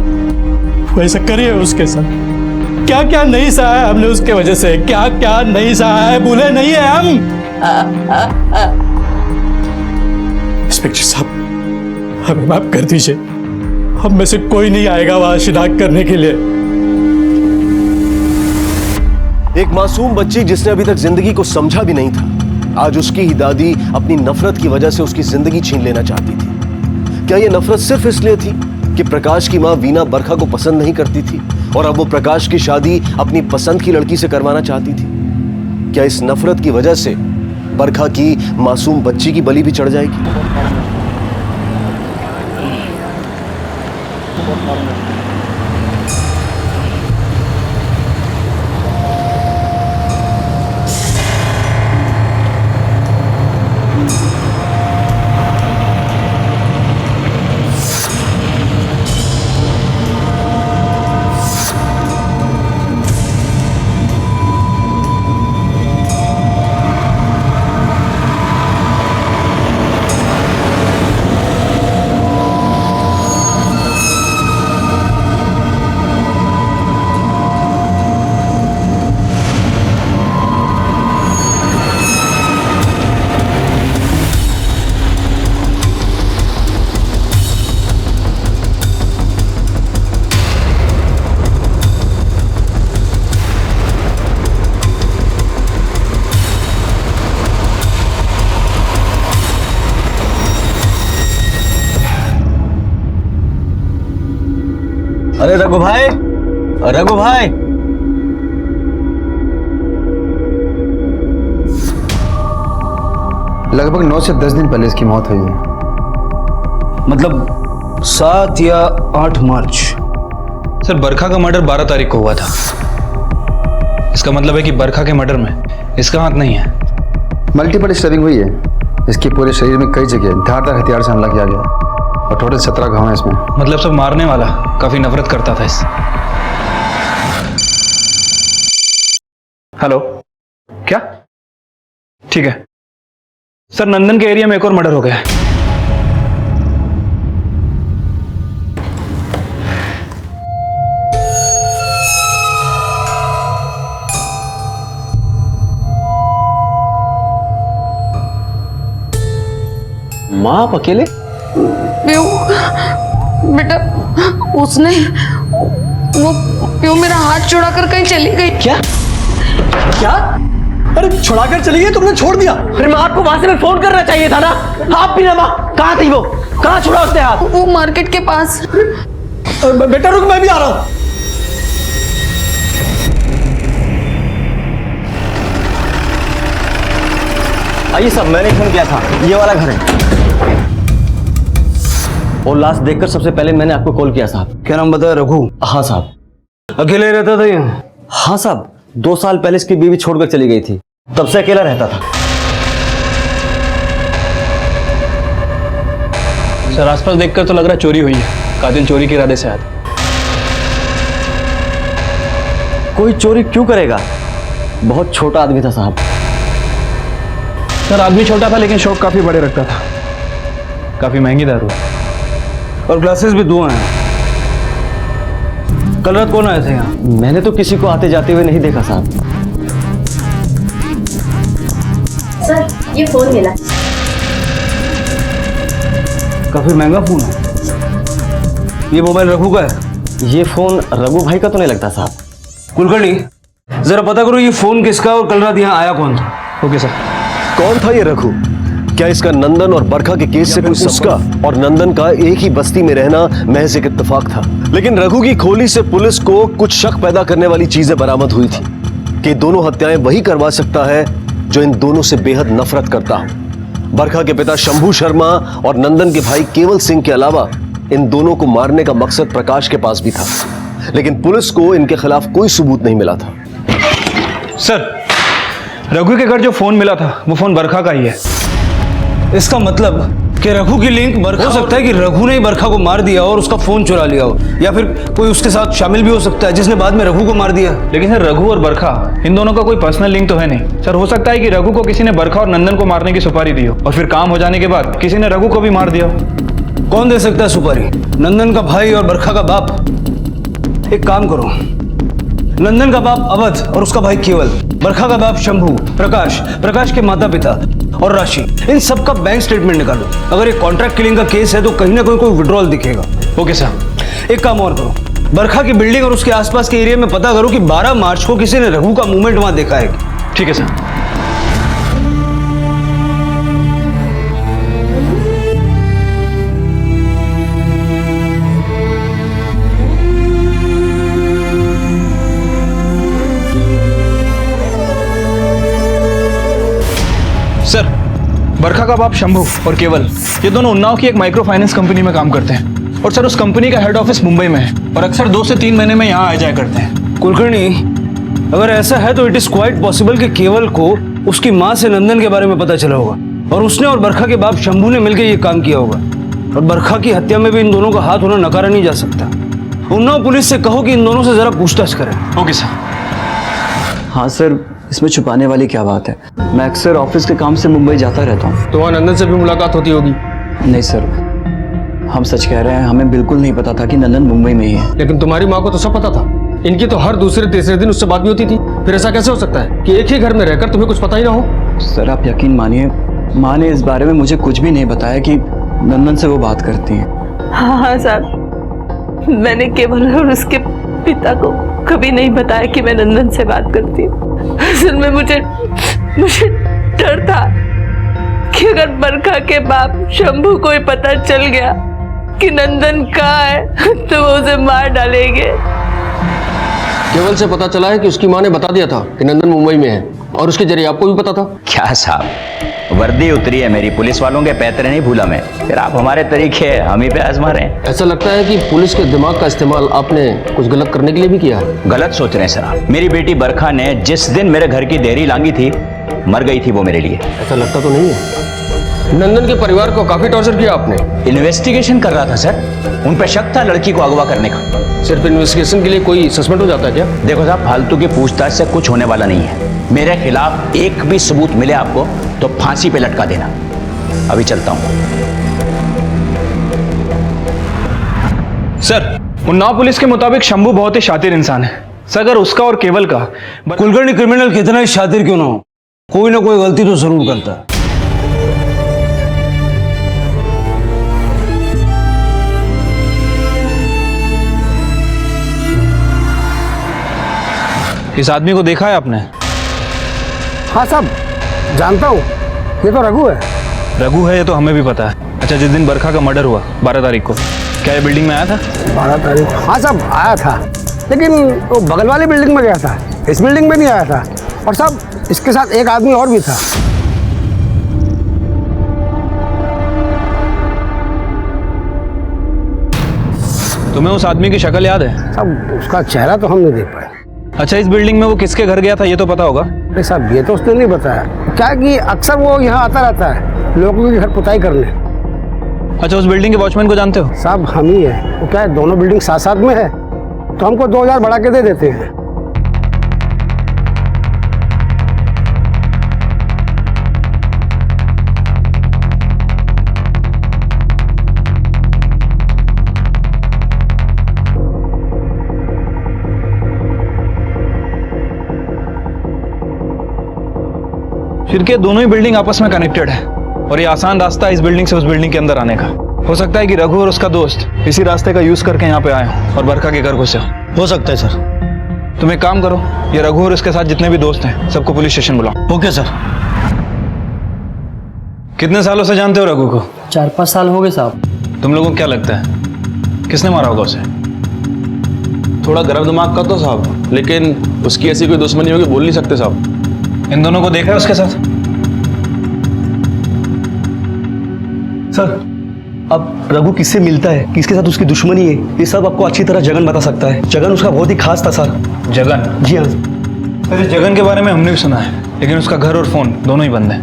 वैसा करिए उसके साथ। क्या क्या नहीं सहा है हमने उसके वजह से, क्या क्या नहीं सहा है, भूले नहीं है हम। इंस्पेक्टर साहब हमें माफ कर दीजिए, हम में से कोई नहीं आएगा वहां शिनाख्त करने के लिए। एक मासूम बच्ची जिसने अभी तक जिंदगी को समझा भी नहीं था, आज उसकी ही दादी अपनी नफरत की वजह से उसकी जिंदगी छीन लेना चाहती थी। क्या यह नफरत सिर्फ इसलिए थी कि प्रकाश की मां वीना बरखा को पसंद नहीं करती थी और अब वो प्रकाश की शादी अपनी पसंद की लड़की से करवाना चाहती थी? क्या इस नफरत की वजह से बरखा की मासूम बच्ची की बलि भी चढ़ जाएगी? अरे रघु भाई, रघु भाई। लगभग 9 से 10 दिन पहले इसकी मौत हुई है। मतलब 7 या 8 मार्च। सर बरखा का मर्डर 12 तारीख को हुआ था। इसका मतलब है कि बरखा के मर्डर में इसका हाथ नहीं है। मल्टीपल स्टैबिंग हुई है। इसके पूरे शरीर में कई जगह धारदार हथियार से हमला किया गया और टोटल 17 घाव हैं इसमें। मतलब सब मारने वाला काफी नफरत करता था इससे। हेलो, क्या? ठीक है सर, नंदन के एरिया में एक और मर्डर हो गया है। माँ आप अकेले? बेटा उसने वो मेरा हाथ छुड़ा कर कहीं चली गई। क्या क्या? अरे छुड़ाकर चली गई, तुमने छोड़ दिया? अरे माँ आपको वहां से मैं फोन करना चाहिए था ना। आप भी ना माँ, कहाँ थी वो? कहाँ छुड़ा उसने हाथ? वो मार्केट के पास। बेटा रुक, मैं भी आ रहा हूं। आइए साहब, मैंने फोन किया था, ये वाला घर है। और लाश देखकर सबसे पहले मैंने आपको कॉल किया साहब। क्या नाम बताया? रघु? हाँ साहब। अकेले रहता था ये? हाँ साहब, 2 साल पहले इसकी बीवी छोड़कर चली गई थी, तब से अकेला रहता था। सर आसपास देखकर तो लग रहा है चोरी हुई है। कातिल चोरी के इरादे से आया था। कोई चोरी क्यों करेगा? बहुत छोटा आदमी था साहब। सर आदमी छोटा था लेकिन शौक काफी बड़े रखता था। काफी महंगी दारू और ग्लासेस भी 2 हैं। कल रात कौन आए थे यहाँ? मैंने तो किसी को आते जाते हुए नहीं देखा साहब। सर ये फोन मिला। काफी महंगा फोन है। ये मोबाइल रघु का है? ये फोन रघु भाई का तो नहीं लगता साहब। कुलकर्णी जरा पता करो ये फोन किसका और कल रात यहाँ आया कौन था? Okay sir. कौन था ये रघु? क्या इसका नंदन और बरखा के केस से कुछ उसका और नंदन का एक ही बस्ती में रहना महज एक इत्तेफाक था? लेकिन रघु की खोली से पुलिस को कुछ शक पैदा करने वाली चीजें बरामद हुई थी कि दोनों हत्याएं वही करवा सकता है जो इन दोनों से बेहद नफरत करता हो। बरखा के पिता शंभू शर्मा और नंदन के भाई केवल सिंह के अलावा इन दोनों को मारने का मकसद प्रकाश के पास भी था, लेकिन पुलिस को इनके खिलाफ कोई सबूत नहीं मिला था। सर रघु के घर जो फोन मिला था वो फोन बरखा का ही है। इसका मतलब कि रघु की लिंक बरखा हो सकता है कि रघु ने ही बरखा को मार दिया और उसका फोन चुरा लिया हो, या फिर कोई उसके साथ शामिल भी हो सकता है जिसने बाद में रघु को मार दिया। लेकिन सर रघु और बरखा इन दोनों का कोई पर्सनल लिंक तो है नहीं सर। हो सकता है कि रघु को किसी ने बरखा और नंदन को मारने की सुपारी दी हो और फिर काम हो जाने के बाद किसी ने रघु को भी मार दिया हो। कौन दे सकता है सुपारी? नंदन का भाई और बरखा का बाप? एक काम करो, नंदन का बाप अवध और उसका भाई केवल, बरखा का बाप शंभू, प्रकाश के माता पिता और राशि, इन सब का बैंक स्टेटमेंट निकालो। अगर ये कॉन्ट्रैक्ट किलिंग का केस है तो कहीं ना कोई विड्रॉल दिखेगा। Okay sir. एक काम और करो, बरखा की बिल्डिंग और उसके आसपास के एरिया में पता करो कि 12 मार्च को किसी ने रघु का मूवमेंट वहां देखा है। ठीक है सर। सर बरखा का बाप शंभू और केवल ये दोनों उन्नाव की एक माइक्रो फाइनेंस कंपनी में काम करते हैं और सर उस कंपनी का हेड ऑफिस मुंबई में है और अक्सर 2 से 3 महीने में यहाँ आ जाया करते हैं। कुलकर्णी अगर ऐसा है तो इट इज क्वाइट पॉसिबल कि केवल को उसकी माँ से नंदन के बारे में पता चला होगा और उसने और बरखा के बाप शंभू ने मिलकर ये काम किया होगा। और बरखा की हत्या में भी इन दोनों का हाथ होना नकारा नहीं जा सकता। उन्नाव पुलिस से कहो कि इन दोनों से जरा पूछताछ करें। Okay sir. हाँ सर, इसमें छुपाने वाली क्या बात है? मैं अक्सर ऑफिस के काम से मुंबई जाता रहता हूँ। तो वहाँ नंदन से भी मुलाकात होती होगी? नहीं सर, हम सच कह रहे हैं, हमें बिल्कुल नहीं पता था कि नंदन मुंबई में ही है। लेकिन तुम्हारी माँ को तो सब पता था। इनकी तो हर दूसरे तीसरे दिन उससे बात भी होती थी। फिर ऐसा कैसे हो सकता है कि एक ही घर में रहकर तुम्हें कुछ पता ही ना हो? सर आप यकीन मानिए, माँ ने इस बारे में मुझे कुछ भी नहीं बताया कि नंदन से वो बात करती हैं। हाँ साहब, मैंने केवल और उसके पिता को कभी नहीं बताया कि मैं नंदन से बात करती हूँ। असल में मुझे डर था कि अगर बरखा के बाप शंभू को ही पता चल गया कि नंदन कहाँ है तो वो उसे मार डालेंगे। केवल से पता चला है कि उसकी माँ ने बता दिया था कि नंदन मुंबई में है और उसके जरिए आपको भी पता था। क्या साहब, वर्दी उतरी है मेरी, पुलिस वालों के पैतरे नहीं भूला मैं। फिर आप हमारे तरीके हम ही पे आजमा रहे हैं। ऐसा लगता है कि पुलिस के दिमाग का इस्तेमाल आपने कुछ गलत करने के लिए भी किया है। गलत सोच रहे हैं सर आप। मेरी बेटी बरखा ने जिस दिन मेरे घर की देहरी लांगी थी, मर गई थी वो मेरे लिए। ऐसा लगता तो नहीं है। नंदन के परिवार को काफी टॉर्चर किया आपने। इन्वेस्टिगेशन कर रहा था सर, उन पे शक था लड़की को अगवा करने का। सिर्फ इन्वेस्टिगेशन के लिए कोई सस्पेंड हो जाता है क्या? देखो साहब, फालतू की पूछताछ से कुछ होने वाला नहीं है। मेरे खिलाफ एक भी सबूत मिले आपको तो फांसी पे लटका देना। अभी चलता हूं। सर उन्नाव पुलिस के मुताबिक शंभू बहुत ही शातिर इंसान है सर। अगर उसका और केवल का कुलकर्णी क्रिमिनल कितना ही शातिर क्यों ना हो, कोई ना कोई गलती तो जरूर करता है। इस आदमी को देखा है आपने? हाँ साहब, जानता हूँ, ये तो रघु है। रघु है ये तो हमें भी पता है। अच्छा, जिस दिन बरखा का मर्डर हुआ 12 तारीख को, क्या ये बिल्डिंग में आया था? 12 तारीख? हाँ साहब आया था, लेकिन वो बगल वाली बिल्डिंग में गया था, इस बिल्डिंग में नहीं आया था। और साहब इसके साथ एक आदमी और भी था। तुम्हें उस आदमी की शक्ल याद है? साहब उसका चेहरा तो हम नहीं देख पाए। अच्छा, इस बिल्डिंग में वो किसके घर गया था ये तो पता होगा? अरे साहब ये तो उसने नहीं बताया। क्या कि अक्सर वो यहाँ आता रहता है लोगों के घर पुताई करने। अच्छा, उस बिल्डिंग के वॉचमैन को जानते हो? साहब हम ही है। वो क्या है, दोनों बिल्डिंग साथ साथ में है तो हमको 2000 बढ़ा के दे देते हैं। फिर दोनों ही बिल्डिंग आपस में कनेक्टेड है और ये आसान रास्ता है इस बिल्डिंग से उस बिल्डिंग के अंदर आने का। हो सकता है कि रघु और उसका दोस्त इसी रास्ते का यूज करके यहाँ पे आए हों और बरखा के घर घुसे हो सकता है सर। तुम एक काम करो, ये रघु और उसके साथ जितने भी दोस्त हैं सबको पुलिस स्टेशन बुलाओ। Okay sir. कितने सालों से जानते हो रघु को? 4-5 साल हो गए साहब। तुम लोगों को क्या लगता है किसने मारा होगा उसे? थोड़ा गर्म दिमाग का तो साहब, लेकिन उसकी ऐसी कोई दुश्मनी होगी बोल नहीं सकते साहब। इन दोनों को देखा है उसके साथ? सर अब रघु किससे मिलता है, किसके साथ उसकी दुश्मनी है, ये सब आपको अच्छी तरह जगन बता सकता है। जगन उसका बहुत ही खास था सर। जगन? जी हाँ। अरे जगन के बारे में हमने भी सुना है, लेकिन उसका घर और फोन दोनों ही बंद है।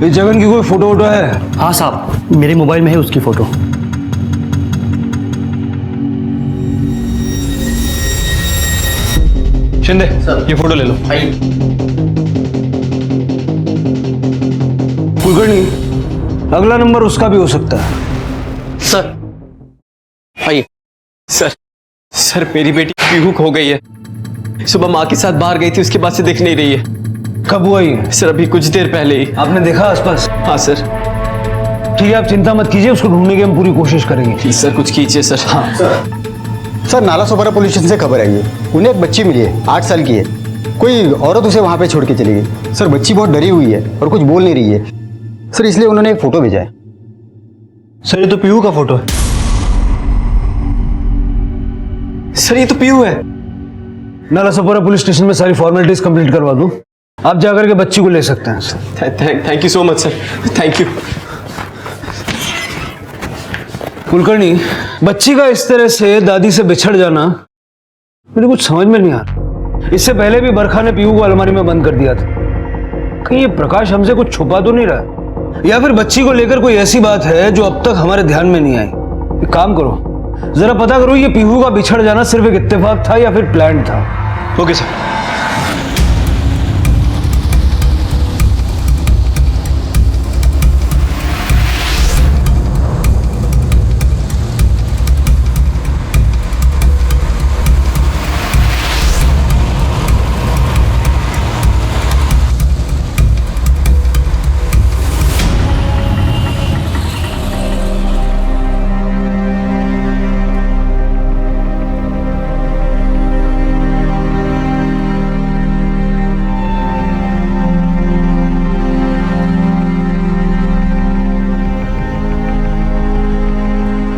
ये जगन की कोई फोटो वोटो है? हाँ साहब, मेरे मोबाइल में है उसकी फोटो। शिंदे ये फोटो ले लो। कुलकर्णी, अगला नंबर उसका भी हो सकता है। सर आइए। सर मेरी बेटी पीहू खो गई है। सुबह माँ के साथ बाहर गई थी, उसके बाद से दिख नहीं रही है। कब हुआ ये? सर अभी कुछ देर पहले ही। आपने देखा आसपास? हाँ सर। ठीक है, आप चिंता मत कीजिए, उसको ढूंढने की हम पूरी कोशिश करेंगे। प्लीज सर कुछ कीजिए सर। हाँ sir, Nala Sopara police station से खबर आई है, उन्हें एक बच्ची मिली है, 8 साल की है। कोई औरत उसे वहाँ पे छोड़ के चली गई। सर बच्ची बहुत डरी हुई है और कुछ बोल नहीं रही है सर, इसलिए उन्होंने एक फोटो भेजा है। सर ये तो पीहू का फोटो है। सर ये तो पीहू है। नाला सोपारा पुलिस स्टेशन में सारी फॉर्मेलिटीज कंप्लीट करवा दूं, आप जाकर के बच्ची को ले सकते हैं sir. Thank you so much sir, thank you. Kulkarni, बच्ची का इस तरह से दादी से बिछड़ जाना मुझे कुछ समझ में नहीं आ रहा। इससे पहले भी बरखा ने पीहू को अलमारी में बंद कर दिया था। कहीं ये प्रकाश हमसे कुछ छुपा तो नहीं रहा, या फिर बच्ची को लेकर कोई ऐसी बात है जो अब तक हमारे ध्यान में नहीं आई। एक काम करो, जरा पता करो ये पीहू का बिछड़ जाना सिर्फ एक इत्तेफाक था या फिर प्लान था। Okay sir.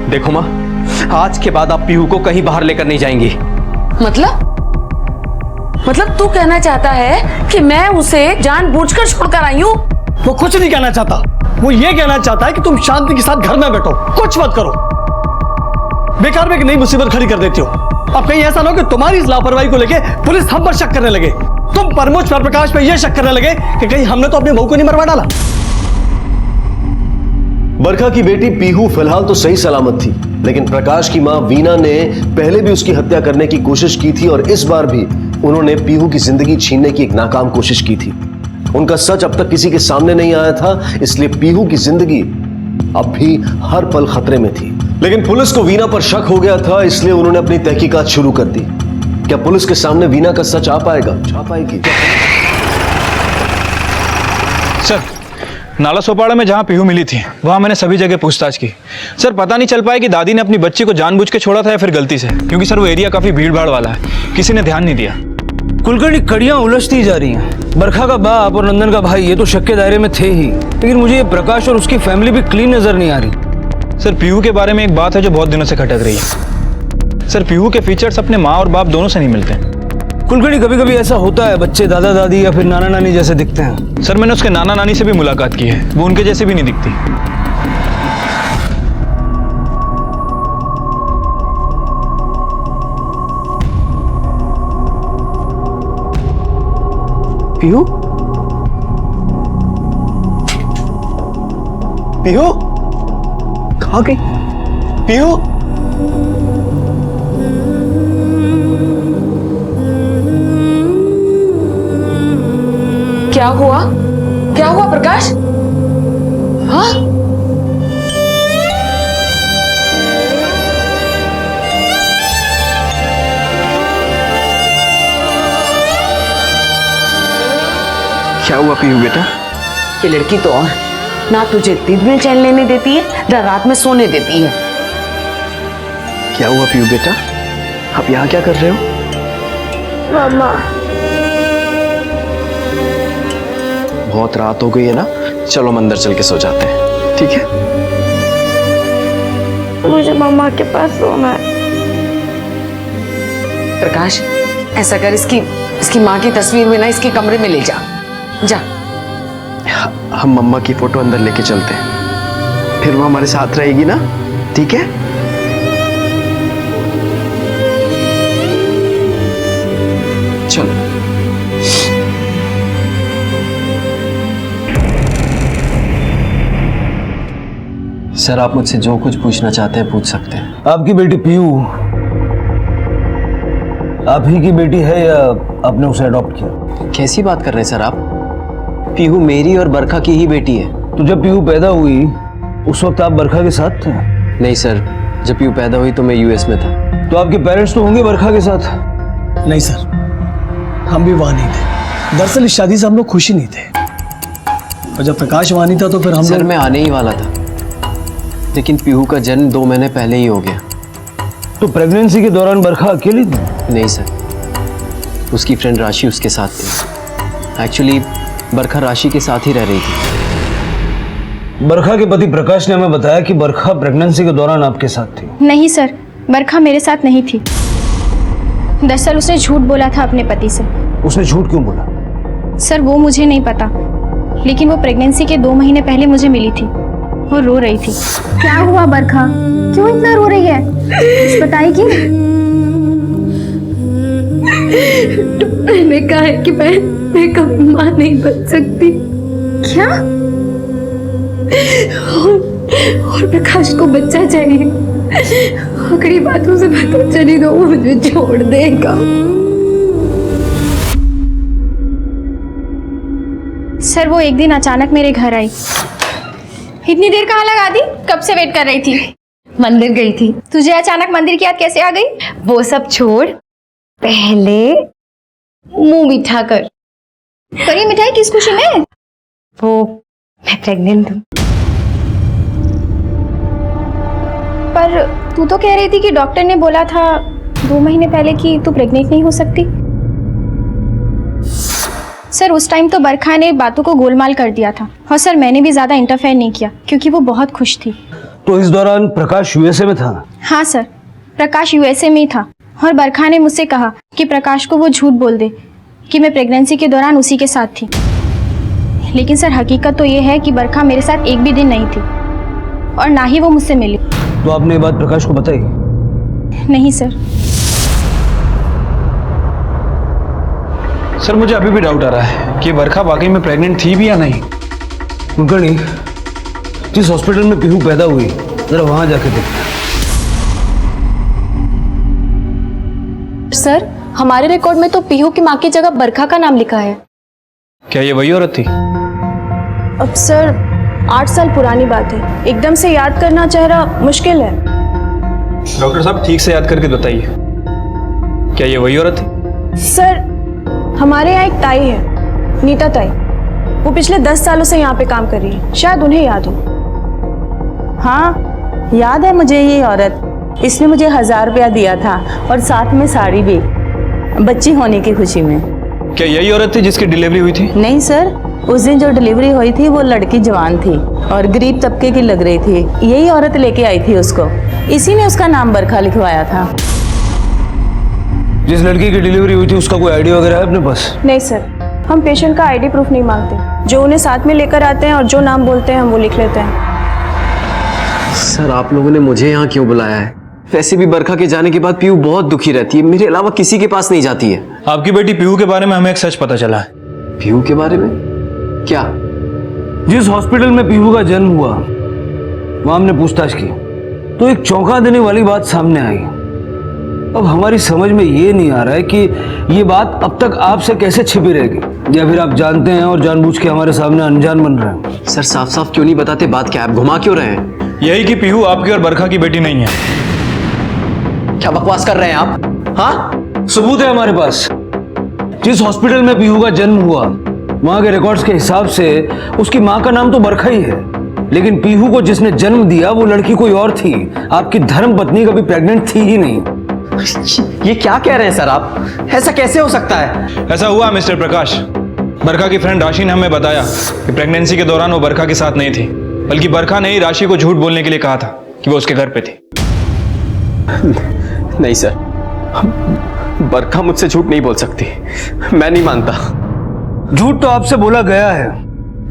देखो माँ, आज के बाद आप पीहू को कहीं बाहर लेकर नहीं जाएंगी। मतलब तू कहना चाहता है कि मैं उसे जानबूझकर छोड़कर आई हूँ? वो कुछ नहीं कहना चाहता, वो ये कहना चाहता है कि तुम शांति के साथ घर में बैठो, कुछ मत करो। बेकार में एक नई मुसीबत खड़ी कर देती हो। अब कहीं ऐसा ना हो कि तुम्हारी इस लापरवाही को लेके पुलिस हम पर शक करने लगे, तुम प्रमोद प्रकाश पे ये शक करने लगे कि कहीं हमने तो अपनी बहू को नहीं मरवा डाला। बरखा की बेटी पीहू फिलहाल तो सही सलामत थी, लेकिन प्रकाश की मां वीना ने पहले भी उसकी हत्या करने की कोशिश की थी और इस बार भी उन्होंने पीहू की जिंदगी छीनने की एक नाकाम कोशिश की थी। उनका सच अब तक किसी के सामने नहीं आया था, इसलिए पीहू की जिंदगी अब भी हर पल खतरे में थी। लेकिन पुलिस को वीना पर शक हो गया था, इसलिए उन्होंने अपनी तहकीकात शुरू कर दी। क्या पुलिस के सामने वीना का सच आ पाएगी? सर, नाला सोपाड़ा में जहाँ पीहू मिली थी वहाँ मैंने सभी जगह पूछताछ की। सर पता नहीं चल पाया कि दादी ने अपनी बच्ची को जानबूझ के छोड़ा था या फिर गलती से, क्योंकि सर वो एरिया काफी भीड़ भाड़ वाला है, किसी ने ध्यान नहीं दिया। कुलकर्णी, कड़ियां उलझती जा रही हैं। बरखा का बाप और नंदन का भाई ये तो शक के दायरे में थे ही, लेकिन मुझे ये प्रकाश और उसकी फैमिली भी क्लीन नजर नहीं आ रही। सर पीहू के बारे में एक बात है जो बहुत दिनों से खटक रही है। सर पीहू के फीचर्स अपने माँ और बाप दोनों से नहीं मिलते। कुलकर्णी, कभी कभी ऐसा होता है, बच्चे दादा दादी या फिर नाना नानी जैसे दिखते हैं। सर मैंने उसके नाना नानी से भी मुलाकात की है, वो उनके जैसे भी नहीं दिखती। पीहू? पीहू कहाँ गई? पीहू? क्या हुआ प्रकाश? हाँ? क्या हुआ पीहू बेटा? ये लड़की तो और ना तुझे दिन में चैन लेने देती है ना रात में सोने देती है। क्या हुआ पीयू बेटा, आप यहाँ क्या कर रहे हो? मामा बहुत रात हो गई है ना, चलो हम अंदर चल के सो जाते हैं, ठीक है? मुझे मामा के पास सोना है। प्रकाश ऐसा कर, इसकी माँ की तस्वीर में ना इसके कमरे में ले जा जा। हम मम्मा की फोटो अंदर लेके चलते हैं, फिर वो हमारे साथ रहेगी ना, ठीक है? चलो। सर आप मुझसे जो कुछ पूछना चाहते हैं पूछ सकते हैं। आपकी बेटी पीयू आप ही की बेटी है या आपने उसे अडॉप्ट किया? कैसी बात कर रहे हैं सर आप? पीहू मेरी और बरखा की ही बेटी है। तो जब पीयू पैदा हुई उस वक्त आप बरखा के साथ थे? नहीं सर, जब पीहू पैदा हुई तो मैं यूएस में था। तो आपके पेरेंट्स तो होंगे बरखा के साथ? नहीं सर, हम भी वहाँ नहीं थे। दरअसल इस शादी से हम लोग खुश ही नहीं थे, और जब प्रकाश वहाँ नहीं था तो फिर हम सर मैं आने ही वाला था, लेकिन पीहू का जन्म 2 महीने पहले ही हो गया। तो प्रेगनेंसी के दौरान बरखा अकेली थी? नहीं सर, उसकी फ्रेंड राशि उसके साथ थी। एक्चुअली बरखा राशि के साथ ही रह रही थी। बरखा के पति प्रकाश ने हमें बताया कि बरखा प्रेगनेंसी के दौरान आपके साथ थी। नहीं सर, बरखा मेरे साथ नहीं थी। दरअसल उसने झूठ बोला था अपने पति से। उसने झूठ क्यों बोला? सर वो मुझे नहीं पता, लेकिन वो प्रेगनेंसी के 2 महीने पहले मुझे मिली थी और रो रही थी। क्या हुआ बरखा, क्यों इतना रो रही है? कुछ बताएगी? डॉक्टर ने कहा है कि मैं कभी माँ नहीं बन सकती। क्या? और प्रकाश को बच्चा चाहिए। आखिरी बातों से पता चली तो वो मुझे छोड़ देगा। सर वो एक दिन अचानक मेरे घर आई। इतनी देर कहाँ लगा दी? कब से वेट कर रही थी? मंदिर गई थी। तुझे अचानक मंदिर की याद कैसे आ गई? वो सब छोड़, पहले मुंह मीठा कर। पर ये मिठाई किस खुशी में? वो मैं प्रेग्नेंट हूँ। पर तू तो कह रही थी कि डॉक्टर ने बोला था 2 महीने पहले कि तू प्रेग्नेंट नहीं हो सकती। सर उस टाइम तो बरखा ने बातों को गोलमाल कर दिया था, और सर मैंने भी ज्यादा इंटरफेयर नहीं किया क्योंकि वो बहुत खुश थी। तो इस दौरान प्रकाश यूएसए में था? हाँ सर, प्रकाश यूएसए में ही था, और बरखा ने मुझसे कहा कि प्रकाश को वो झूठ बोल दे कि मैं प्रेगनेंसी के दौरान उसी के साथ थी। लेकिन सर हकीकत तो ये है कि बरखा मेरे साथ एक भी दिन नहीं थी, और ना ही वो मुझसे मिली। तो आपने ये बात प्रकाश को बताई? नहीं सर। सर मुझे अभी भी डाउट आ रहा है कि बरखा वाकई में प्रेग्नेंट थी भी या नहीं। कुलकर्णी, जिस हॉस्पिटल में पीहू पैदा हुई जरा वहां जाके देख। सर हमारे रिकॉर्ड में तो पीहू की माँ की जगह बरखा का नाम लिखा है। क्या ये वही औरत थी? अब सर 8 साल पुरानी बात है, एकदम से याद करना चेहरा मुश्किल है। डॉक्टर साहब ठीक से याद करके बताइए, क्या ये वही औरत थी? सर हमारे यहाँ एक ताई है, नीता ताई। वो पिछले 10 सालों से यहाँ पे काम कर रही है, शायद उन्हें याद हो। हाँ याद है मुझे ये औरत। इसने मुझे 1000 रुपया दिया था और साथ में साड़ी भी, बच्ची होने की खुशी में। क्या यही औरत थी जिसकी डिलीवरी हुई थी? नहीं सर, उस दिन जो डिलीवरी हुई थी वो लड़की जवान थी और गरीब तबके की लग रही थी। यही औरत लेके आई थी उसको, इसी ने उसका नाम बरखा लिखवाया था। जिस लड़की की डिलीवरी हुई थी उसका कोई आईडी वगैरह है अपने पास? नहीं सर, हम पेशेंट का आईडी प्रूफ नहीं मांगते। जो उन्हें साथ में लेकर आते हैं और जो नाम बोलते हैं हम वो लिख लेते हैं। सर आप लोगों ने मुझे यहाँ क्यों बुलाया है? वैसे भी बरखा के जाने के बाद पीहू बहुत दुखी रहती है, मेरे अलावा किसी के पास नहीं जाती है। आपकी बेटी पीहू के बारे में हमें एक सच पता चला है। पीहू के बारे में? क्या? जिस हॉस्पिटल में पीहू का जन्म हुआ वहां हमने पूछताछ की तो एक चौंका देने वाली बात सामने आई। अब हमारी समझ में ये नहीं आ रहा है कि ये बात अब तक आपसे कैसे छिपी रहेगी, या फिर आप जानते हैं और जानबूझ के हमारे सामने अनजान बन रहे हैं। सर साफ साफ क्यों नहीं बताते, बात क्या है, आप घुमा क्यों रहे हैं? यही कि पीहू आपकी और बरखा की बेटी नहीं है। क्या बकवास कर रहे हैं आप? हाँ सबूत है हमारे पास। जिस हॉस्पिटल में पीहू का जन्म हुआ वहां के रिकॉर्ड्स के हिसाब से उसकी माँ का नाम तो बरखा ही है, लेकिन पीहू को जिसने जन्म दिया वो लड़की कोई और थी। आपकी धर्म पत्नी कभी प्रेग्नेंट थी ही नहीं। ये क्या कह रहे हैं सर आप? ऐसा कैसे हो सकता है? ऐसा हुआ मिस्टर प्रकाश। बरखा की फ्रेंड राशि ने हमें बताया कि प्रेगनेंसी के दौरान वो बरखा के साथ नहीं थी, बल्कि बरखा ने ही राशि को झूठ बोलने के लिए कहा था कि वो उसके घर पे थी। नहीं सर, बरखा मुझसे झूठ नहीं बोल सकती। मैं नहीं मानता। झूठ तो आपसे बोला गया है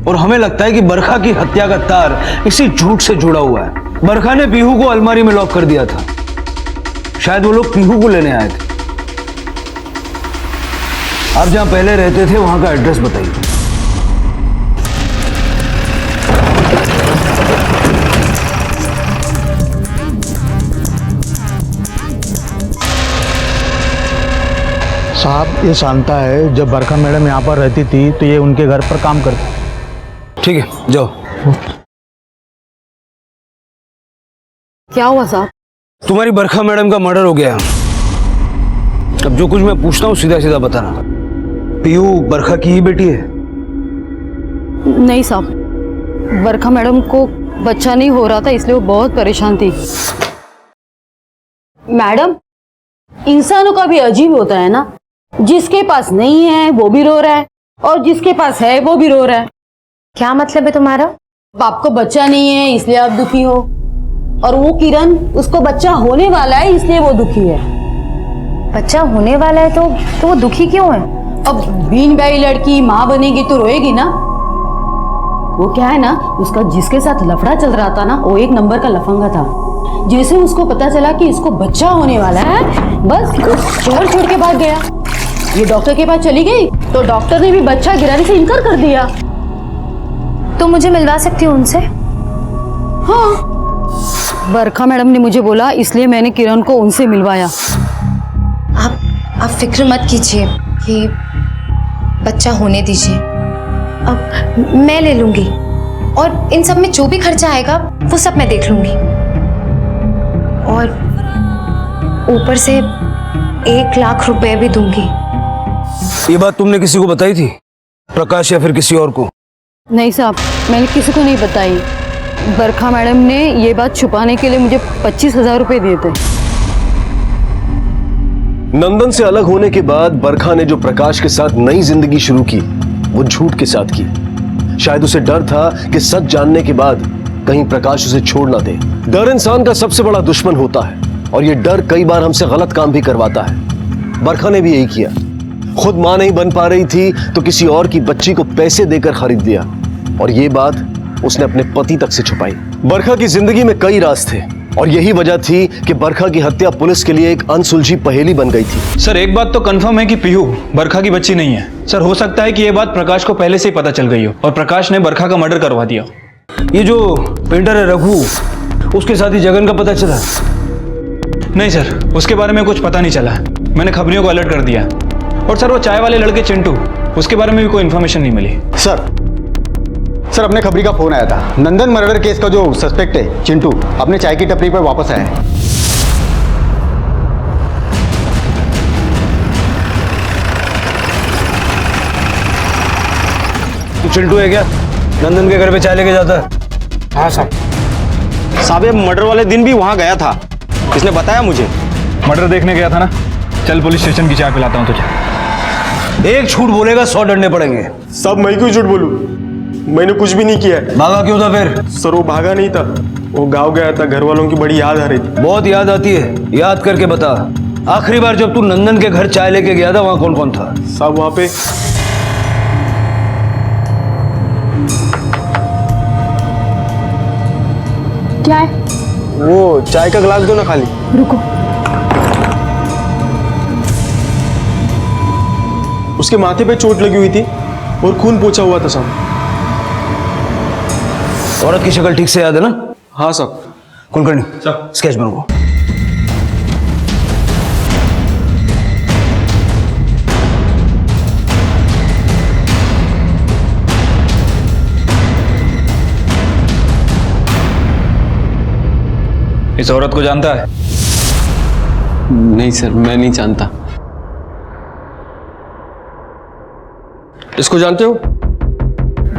और हमें लगता है कि बरखा की हत्या का तार इसी झूठ से जुड़ा हुआ है। बरखा ने पीहू को अलमारी में लॉक कर दिया था। शायद वो लोग पीहू को लेने आए थे। आप जहां पहले रहते थे वहां का एड्रेस बताइए। साहब, ये शांता है। जब बरखा मैडम यहाँ पर रहती थी तो ये उनके घर पर काम करती। ठीक है, जाओ। क्या हुआ साहब? तुम्हारी बरखा मैडम का मर्डर हो गया। अब जो कुछ मैं पूछता हूँ सीधा सीधा बताना। पीहू बरखा की ही बेटी है? नहीं साहब, बरखा मैडम को बच्चा नहीं हो रहा था, इसलिए वो बहुत परेशान थी। मैडम, इंसानों का भी अजीब होता है ना। जिसके पास नहीं है वो भी रो रहा है और जिसके पास है वो भी रो रहा है। क्या मतलब है तुम्हारा? आपको बच्चा नहीं है इसलिए आप दुखी हो, और वो किरण, उसको बच्चा होने वाला है इसलिए वो दुखी है। बच्चा होने वाला है तो वो दुखी क्यों है? अब बीन बाई लड़की माँ बनेगी तो रोएगी ना। वो क्या है ना, उसका जिसके साथ लफड़ा चल रहा था ना, वो एक नंबर का लफंगा था। जैसे उसको पता चला कि इसको बच्चा होने वाला है, बस वो शहर छोड़ के भाग गया। ये डॉक्टर के पास चली गई तो डॉक्टर ने भी बच्चा गिराने से इनकार कर दिया। तो मुझे मिलवा सकती हो उनसे? हाँ, बरखा मैडम ने मुझे बोला, इसलिए मैंने किरण को उनसे मिलवाया। आप फिक्र मत कीजिए कि बच्चा होने दीजिए, अब मैं ले लूंगी और इन सब में जो भी खर्चा आएगा वो सब मैं देख लूंगी। और ऊपर से 1 लाख रुपए भी दूंगी। ये बात तुमने किसी को बताई थी, प्रकाश या फिर किसी और को? नहीं साहब, मैंने किसी को नहीं बताई। बरखा मैडम ने ये बात छुपाने के लिए मुझे 25,000 रुपए दिए थे। नंदन से अलग होने के बाद बरखा ने जो प्रकाश के साथ नई जिंदगी शुरू की वो झूठ के साथ की। शायद उसे डर था कि सच जानने के बाद कहीं प्रकाश उसे छोड़ ना दे। डर इंसान का सबसे बड़ा दुश्मन होता है और ये डर कई बार हमसे गलत काम भी करवाता है। बरखा ने भी यही किया। खुद मां नहीं बन पा रही थी तो किसी और की बच्ची को पैसे देकर खरीद दिया, और ये बात उसने अपने पति तक से छुपाई। बरखा की जिंदगी में कई राज थे और यही वजह थी कि बरखा की हत्या पुलिस के लिए एक अनसुलझी पहेली बन गई थी। सर, एक बात तो कंफर्म है कि पीहू बरखा की बच्ची नहीं है। सर, हो सकता है कि यह बात प्रकाश को पहले से ही पता चल गई हो और प्रकाश ने बरखा का मर्डर करवा दिया। ये जो पेंटर है रघु, उसके साथ ही जगन का पता चला? नहीं सर, उसके बारे में कुछ पता नहीं चला। मैंने खबरियों को अलर्ट कर दिया। और सर, वो चाय वाले लड़के चिंटू, उसके बारे में भी कोई इन्फॉर्मेशन नहीं मिली। सर अपने खबरी का फोन आया था। नंदन मर्डर केस का जो सस्पेक्ट है चिंटू, अपने चाय की टपरी पर वापस आया है। तू चिंटू है क्या? नंदन के घर पे चाय लेके जाता है? हाँ साहब, ये मर्डर वाले दिन भी वहां गया था, इसने बताया मुझे। मर्डर देखने गया था ना? चल पुलिस स्टेशन की चाय पिलाता हूँ तुझे। एक झूठ बोलेगा 100 डरने पड़ेंगे। साहब, मैं क्यों झूठ बोलूं? मैंने कुछ भी नहीं किया। भागा क्यों था फिर? सर, वो भागा नहीं था, वो गाँव गया था। घर वालों की बड़ी याद आ रही थी। बहुत याद आती है, याद करके बता। आखिरी बार जब तू नंदन के घर चाय लेके गया था वहां कौन कौन था? साहब, वहां पे क्या है? वो चाय का गिलास दो ना खाली। रुको। उसके माथे पे चोट लगी हुई थी और खून पोंछा हुआ था साहब। औरत की शक्ल ठीक से याद है ना? हाँ साहब। कुलकर्णी, स्केच बनाओ। इस औरत को जानता है? नहीं सर, मैं नहीं जानता। इसको जानते हो?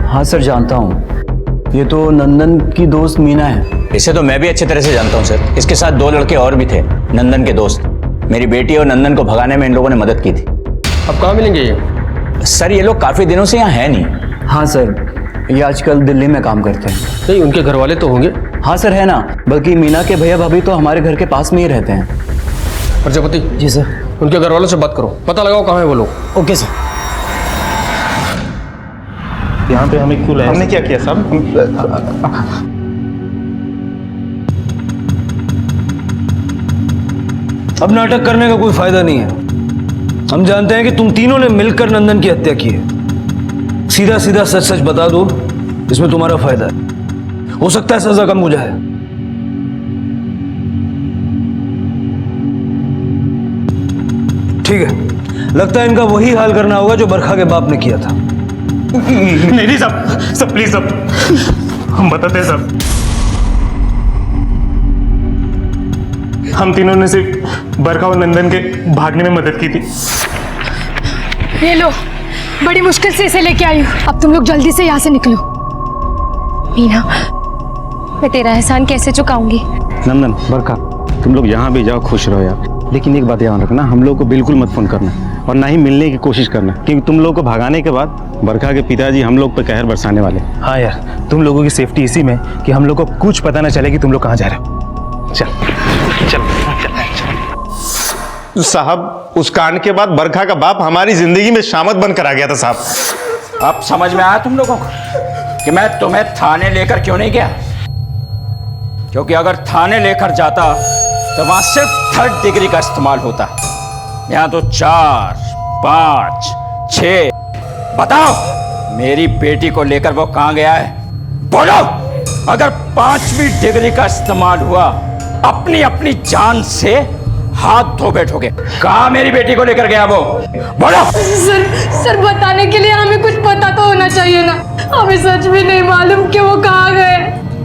हाँ सर, जानता हूँ। ये तो नंदन की दोस्त मीना है। इसे तो मैं भी अच्छी तरह से जानता हूँ सर। इसके साथ 2 लड़के और भी थे, नंदन के दोस्त। मेरी बेटी और नंदन को भगाने में इन लोगों ने मदद की थी। अब कहाँ मिलेंगे ये? सर ये लोग काफी दिनों से यहाँ है नहीं। हाँ सर, ये आजकल दिल्ली में काम करते हैं। नहीं, उनके घर वाले तो होंगे। हाँ सर, है ना। बल्कि मीना के भैया भाभी तो हमारे घर के पास में ही रहते हैं। प्रजापति जी सर। उनके घर वालों से बात करो, पता लगाओ कहाँ है वो लोग। Okay sir. यहाँ पे हमें क्यों लाया? हमने क्या किया साहब? अब नाटक करने का कोई फायदा नहीं है। हम जानते हैं कि तुम तीनों ने मिलकर नंदन की हत्या की है। सीधा सीधा सच सच बता दो, इसमें तुम्हारा फायदा है। हो सकता है सजा कम हो जाए। ठीक है, लगता है इनका वही हाल करना होगा जो बरखा के बाप ने किया था। नहीं साहब, प्लीज साहब, हम बताते साहब। हम तीनों ने सिर्फ बरखा और नंदन के भागने में मदद की थी। ये लो, बड़ी मुश्किल से इसे लेके आई हूँ। अब तुम लोग जल्दी से यहाँ से निकलो। मीना, मैं तेरा एहसान कैसे चुकाऊंगी? नंदन, बरखा, तुम लोग यहाँ भी जाओ, खुश रहो यार। लेकिन एक बात ध्यान रखना, हम लोग को बिल्कुल मत फोन करना और ना ही मिलने की कोशिश करना, क्योंकि तुम लोग को भगाने के बाद बरखा के पिताजी हम लोग पर कहर बरसाने वाले। हाँ यार, तुम लोगों की सेफ्टी इसी में कि हम लोग को कुछ पता ना चले कि तुम लोग कहाँ जा रहे हो। चल चल साहब, उस कांड के बाद बरखा का बाप हमारी जिंदगी में शामत बनकर आ गया था साहब। अब समझ में आया तुम लोगों को कि मैं तुम्हें थाने लेकर क्यों नहीं गया? क्योंकि अगर थाने लेकर जाता तो वहां सिर्फ 3rd डिग्री का इस्तेमाल होता। यहाँ तो 4, 5, 6। बताओ, मेरी बेटी को लेकर वो कहां गया है? बोलो। अगर 5वीं डिग्री का इस्तेमाल हुआ, अपनी अपनी जान से हाथ धो बैठोगे। कहां मेरी बेटी को लेकर गया वो? बोलो। सर बताने के लिए हमें कुछ पता तो होना चाहिए ना। हमें सच में नहीं मालूम कि वो कहाँ गए।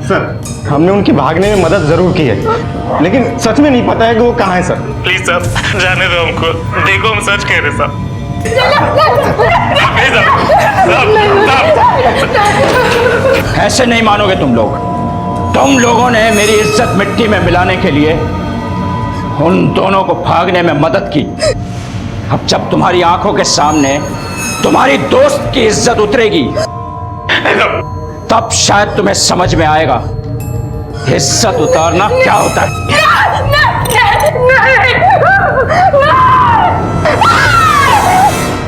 सर, हमने उनकी भागने में मदद जरूर की है, लेकिन सच में नहीं पता है कि वो कहाँ है सर। प्लीज सर, जाने दो हमको। देखो, हम सच कह रहे सर। ऐसे नहीं मानोगे तुम लोग। तुम लोगों ने मेरी इज्जत मिट्टी में मिलाने के लिए उन दोनों को भागने में मदद की। अब जब तुम्हारी आंखों के सामने तुम्हारी दोस्त की इज्जत उतरेगी, तब शायद तुम्हें समझ में आएगा इज्जत उतारना क्या होता है।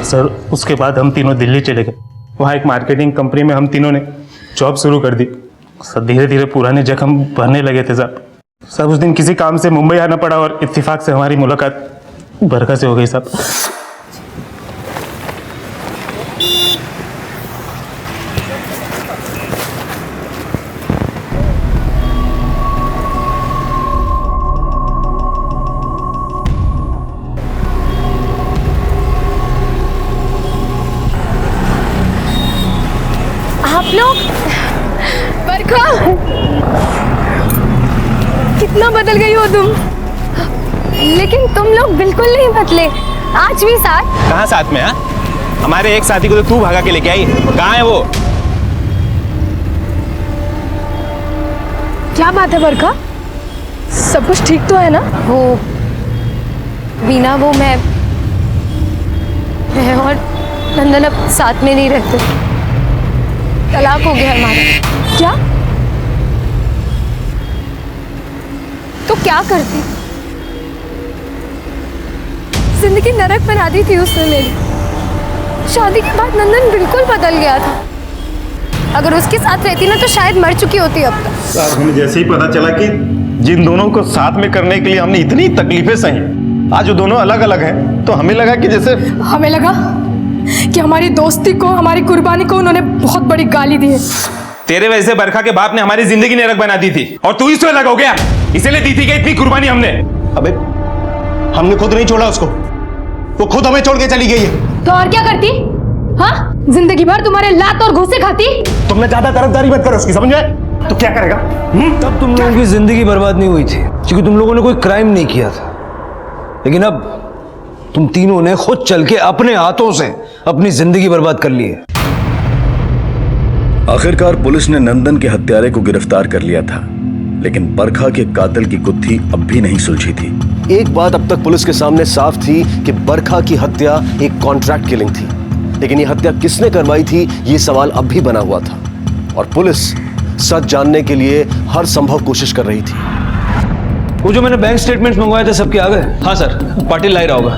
सर, उसके बाद हम तीनों दिल्ली चले गए। वहाँ एक मार्केटिंग कंपनी में हम तीनों ने जॉब शुरू कर दी। सर, धीरे धीरे पुराने जख्म भरने लगे थे साहब। सब उस दिन किसी काम से मुंबई आना पड़ा और इत्तेफाक से हमारी मुलाकात बरखा से हो गई साहब। आप लोग, बरखा, कितना बदल गई हो तुम। लेकिन तुम लोग बिल्कुल नहीं बदले, आज भी साथ। कहाँ साथ में? हमारे एक साथी को तो तू भगा के लेके आई। कहाँ है वो? क्या बात है बरखा, सब कुछ ठीक तो है ना? वो मीना, वो मैं और नंदन अब साथ में नहीं रहते। तलाक हो गया हमारा। क्या? तो क्या करती? जिंदगी नरक बना दी थी उसने मेरी। शादी के बाद नंदन बिल्कुल बदल गया था। अगर उसके साथ रहती ना तो शायद मर चुकी होती अब तक। साहब, हमें जैसे ही पता चला कि जिन दोनों को साथ में करने के लिए हमने इतनी तकलीफें सही, आज वो दोनों अलग अलग हैं, तो हमें लगा कि जैसे हमें लगा कि हमारी दोस्ती को, हमारी कुर्बानी को उन्होंने बहुत बड़ी गाली दी है। तेरे वजह से बरखा के बाप ने हमारी जिंदगी नरक बना दी थी और तू इससे अलग हो गया। इसीलिए दी थी कि इतनी कुर्बानी हमने। अबे, हमने खुद नहीं छोड़ा उसको, वो खुद हमें छोड़ के चली गई है। तो और क्या करती? हाँ, जिंदगी भर तुम्हारे लात और घूसे खाती। तुमने ज्यादा तरफदारी मत करो उसकी, समझ गए? तो क्या करेगा? तब तुम लोगों की जिंदगी बर्बाद नहीं हुई थी, क्योंकि तुम लोगों ने कोई क्राइम नहीं किया था। लेकिन अब तुम तीनों ने खुद चल के अपने हाथों से अपनी जिंदगी बर्बाद कर ली है। आखिरकार पुलिस ने नंदन के हत्यारे को गिरफ्तार कर लिया था, लेकिन बरखा के कातिल की गुत्थी अब भी नहीं सुलझी थी। एक बात अब तक पुलिस के सामने साफ थी कि बरखा की हत्या एक कॉन्ट्रैक्ट किलिंग थी, लेकिन यह हत्या किसने करवाई थी ये सवाल अब भी बना हुआ था और पुलिस सच जानने के लिए हर संभव कोशिश कर रही थी। वो जो मैंने बैंक स्टेटमेंट्स मंगवाए थे सबके आ गए? हाँ सर, पाटिल ला ही रहा होगा।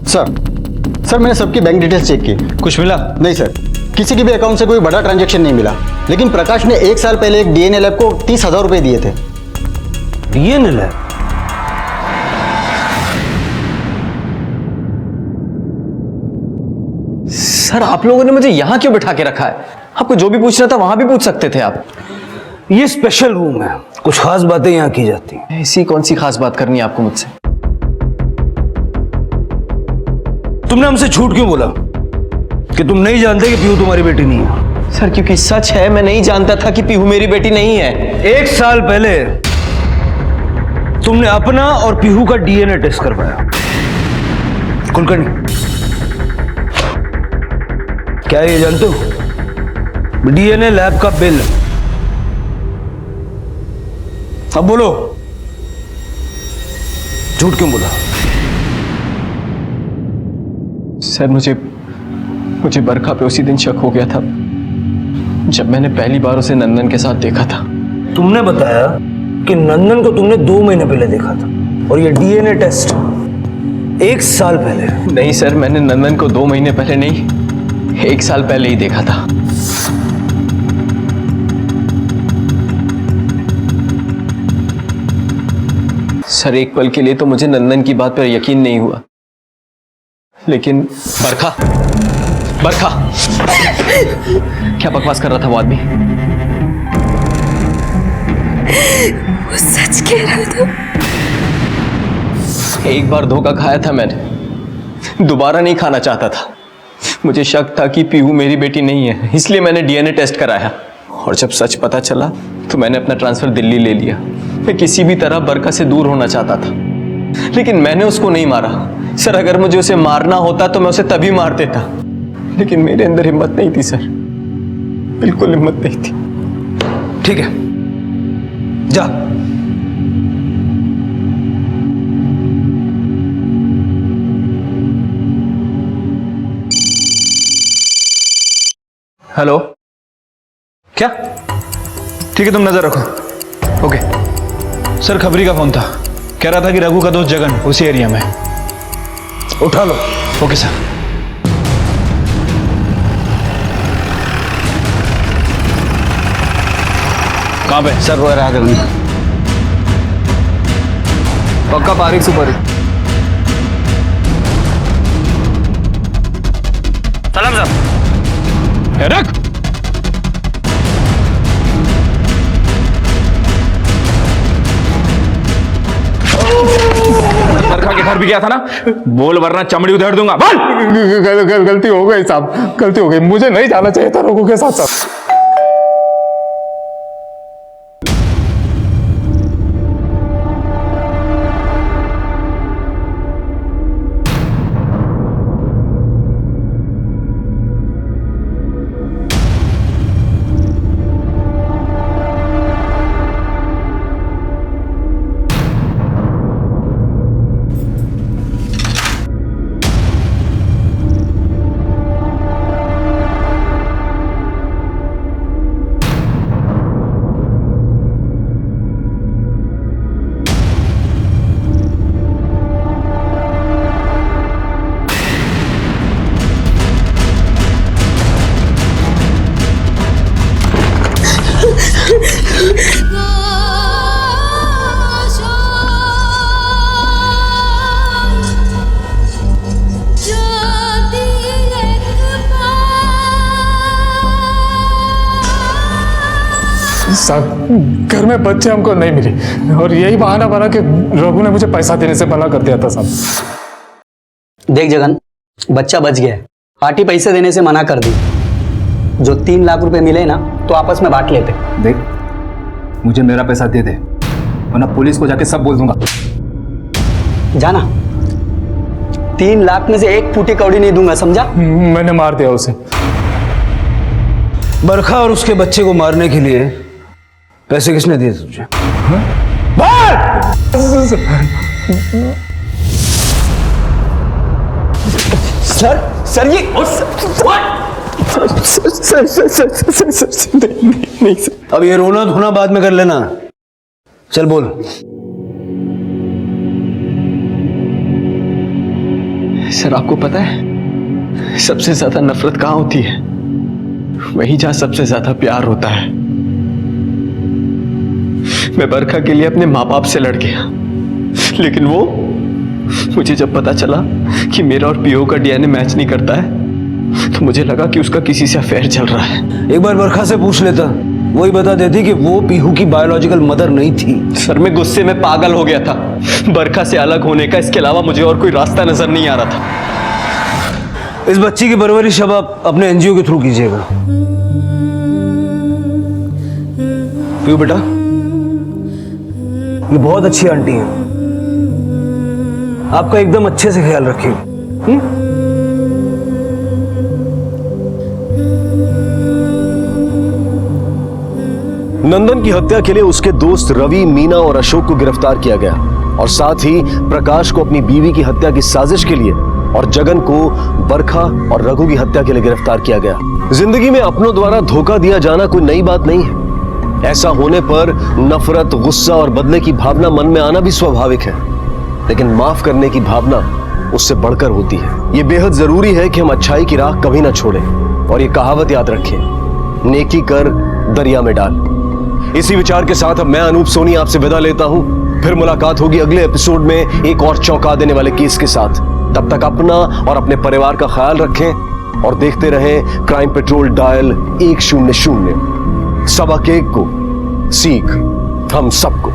सर मैंने सबकी बैंक डिटेल्स चेक की। कुछ मिला? नहीं सर, किसी की भी अकाउंट से कोई बड़ा ट्रांजैक्शन नहीं मिला, लेकिन प्रकाश ने 1 साल पहले एक डीएनए लैब को 30,000 रुपए दिए थे। DNA lab? सर आप लोगों ने मुझे यहां क्यों बिठा के रखा है? आपको जो भी पूछना था वहां भी पूछ सकते थे आप। ये स्पेशल रूम है, कुछ खास बातें यहाँ की जाती हैं। ऐसी कौन सी खास बात करनी है आपको मुझसे? तुमने हमसे झूठ क्यों बोला कि तुम नहीं जानते कि पीहू तुम्हारी बेटी नहीं है? सर क्योंकि सच है, मैं नहीं जानता था कि पीहू मेरी बेटी नहीं है। 1 साल पहले तुमने अपना और पीहू का डीएनए टेस्ट करवाया। कुलकर्णी, क्या ये जानते हो? डीएनए लैब का बिल। अब बोलो, झूठ क्यों बोला? सर मुझे बरखा पे उसी दिन शक हो गया था जब मैंने पहली बार उसे नंदन के साथ देखा था। तुमने बताया कि नंदन को तुमने 2 महीने पहले देखा था और ये डीएनए टेस्ट 1 साल पहले। नहीं सर, मैंने नंदन को 2 महीने पहले नहीं, 1 साल पहले ही देखा था। सर एक पल के लिए तो मुझे नंदन की बात पर यकीन नहीं हुआ, लेकिन बरखा क्या बकवास कर रहा था वो आदमी? वो सच कह रहा था। एक बार धोखा खाया था मैंने, दोबारा नहीं खाना चाहता था। मुझे शक था कि पीहू मेरी बेटी नहीं है, इसलिए मैंने डीएनए टेस्ट कराया और जब सच पता चला तो मैंने अपना ट्रांसफर दिल्ली ले लिया। मैं किसी भी तरह बरखा से दूर होना चाहता था, लेकिन मैंने उसको नहीं मारा। सर अगर मुझे उसे मारना होता तो मैं उसे तभी मार देता, लेकिन मेरे अंदर हिम्मत नहीं थी सर, बिल्कुल हिम्मत नहीं थी। ठीक है, जा। हेलो, क्या? ठीक है, तुम नजर रखो। ओके सर, खबरी का फोन था, कह रहा था कि रघु का दोस्त जगन उसी एरिया में। उठा लो। Okay sir. कहाँ पे? सर वो रहा गगन। पक्का पारिक सुपर। सलाम साहब। रख। बरखा के घर भी गया था ना? बोल वरना चमड़ी उधेड़ दूंगा। बोल। गलती हो गई साहब, गलती हो गई, मुझे नहीं जाना चाहिए था रघु के साथ साहब। साहब घर में बच्चे हमको नहीं मिले और यही बहाना बना कि रघु ने मुझे पैसा देने से मना कर दिया था साहब। देख जगन, बच्चा बच गया है, पार्टी पैसे देने से मना कर दी। जो 3 लाख रुपए मिले ना तो आपस में बांट लेते। देख, मुझे मेरा पैसा दे दे वरना पुलिस को जाके सब बोल दूंगा। जाना, 3 लाख में से 1 फूटी कौड़ी नहीं दूंगा, समझा? मैंने मार दिया उसे। बरखा और उसके बच्चे को मारने के लिए पैसे किसने दिए तुझे? सर ये नहीं सर। अब ये रोना धोना बाद में कर लेना। चल बोल। सर आपको पता है सबसे ज्यादा नफरत कहाँ होती है? वहीं जहां सबसे ज्यादा प्यार होता है। मैं बरखा के लिए अपने माँ बाप से लड़ गया, लेकिन वो मुझे जब पता चला कि मेरा और पीओ का डीएनए मैच नहीं करता है तो मुझे लगा कि उसका किसी से अफेयर चल रहा है। एक बार बरखा से पूछ लेता, वही बता देती कि वो पीहू की बायोलॉजिकल मदर नहीं थी। सर मैं गुस्से में पागल हो गया था। बरखा से अलग होने का इसके अलावा मुझे और कोई रास्ता नजर नहीं आ रहा था। इस बच्ची की परवरिश अब आप अपने एनजीओ के थ्रू कीजिएगा। पीहू बेटा, ये बहुत अच्छी आंटी है, आपका एकदम अच्छे से ख्याल रखिए। नंदन की हत्या के लिए उसके दोस्त रवि, मीना और अशोक को गिरफ्तार किया गया और साथ ही प्रकाश को अपनी बीवी की हत्या की साजिश के लिए और जगन को बरखा और रघु की हत्या के लिए गिरफ्तार किया गया। जिंदगी में अपनों द्वारा धोखा दिया जाना कोई नई बात नहीं है। ऐसा होने पर नफरत, गुस्सा और बदले की भावना मन में आना भी स्वाभाविक है, लेकिन माफ करने की भावना उससे बढ़कर होती है। ये बेहद जरूरी है कि हम अच्छाई की राह कभी ना छोड़ें और ये कहावत याद रखें, नेकी कर दरिया में डाल। इसी विचार के साथ अब मैं अनूप सोनी आपसे विदा लेता हूं। फिर मुलाकात होगी अगले एपिसोड में एक और चौंका देने वाले केस के साथ। तब तक अपना और अपने परिवार का ख्याल रखें और देखते रहें क्राइम पेट्रोल डायल 100। सबक एक को सीख हम सबको।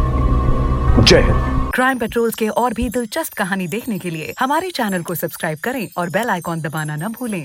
जय हिंद। क्राइम पेट्रोल के और भी दिलचस्प कहानी देखने के लिए हमारे चैनल को सब्सक्राइब करें और बेल आइकॉन दबाना न भूलें।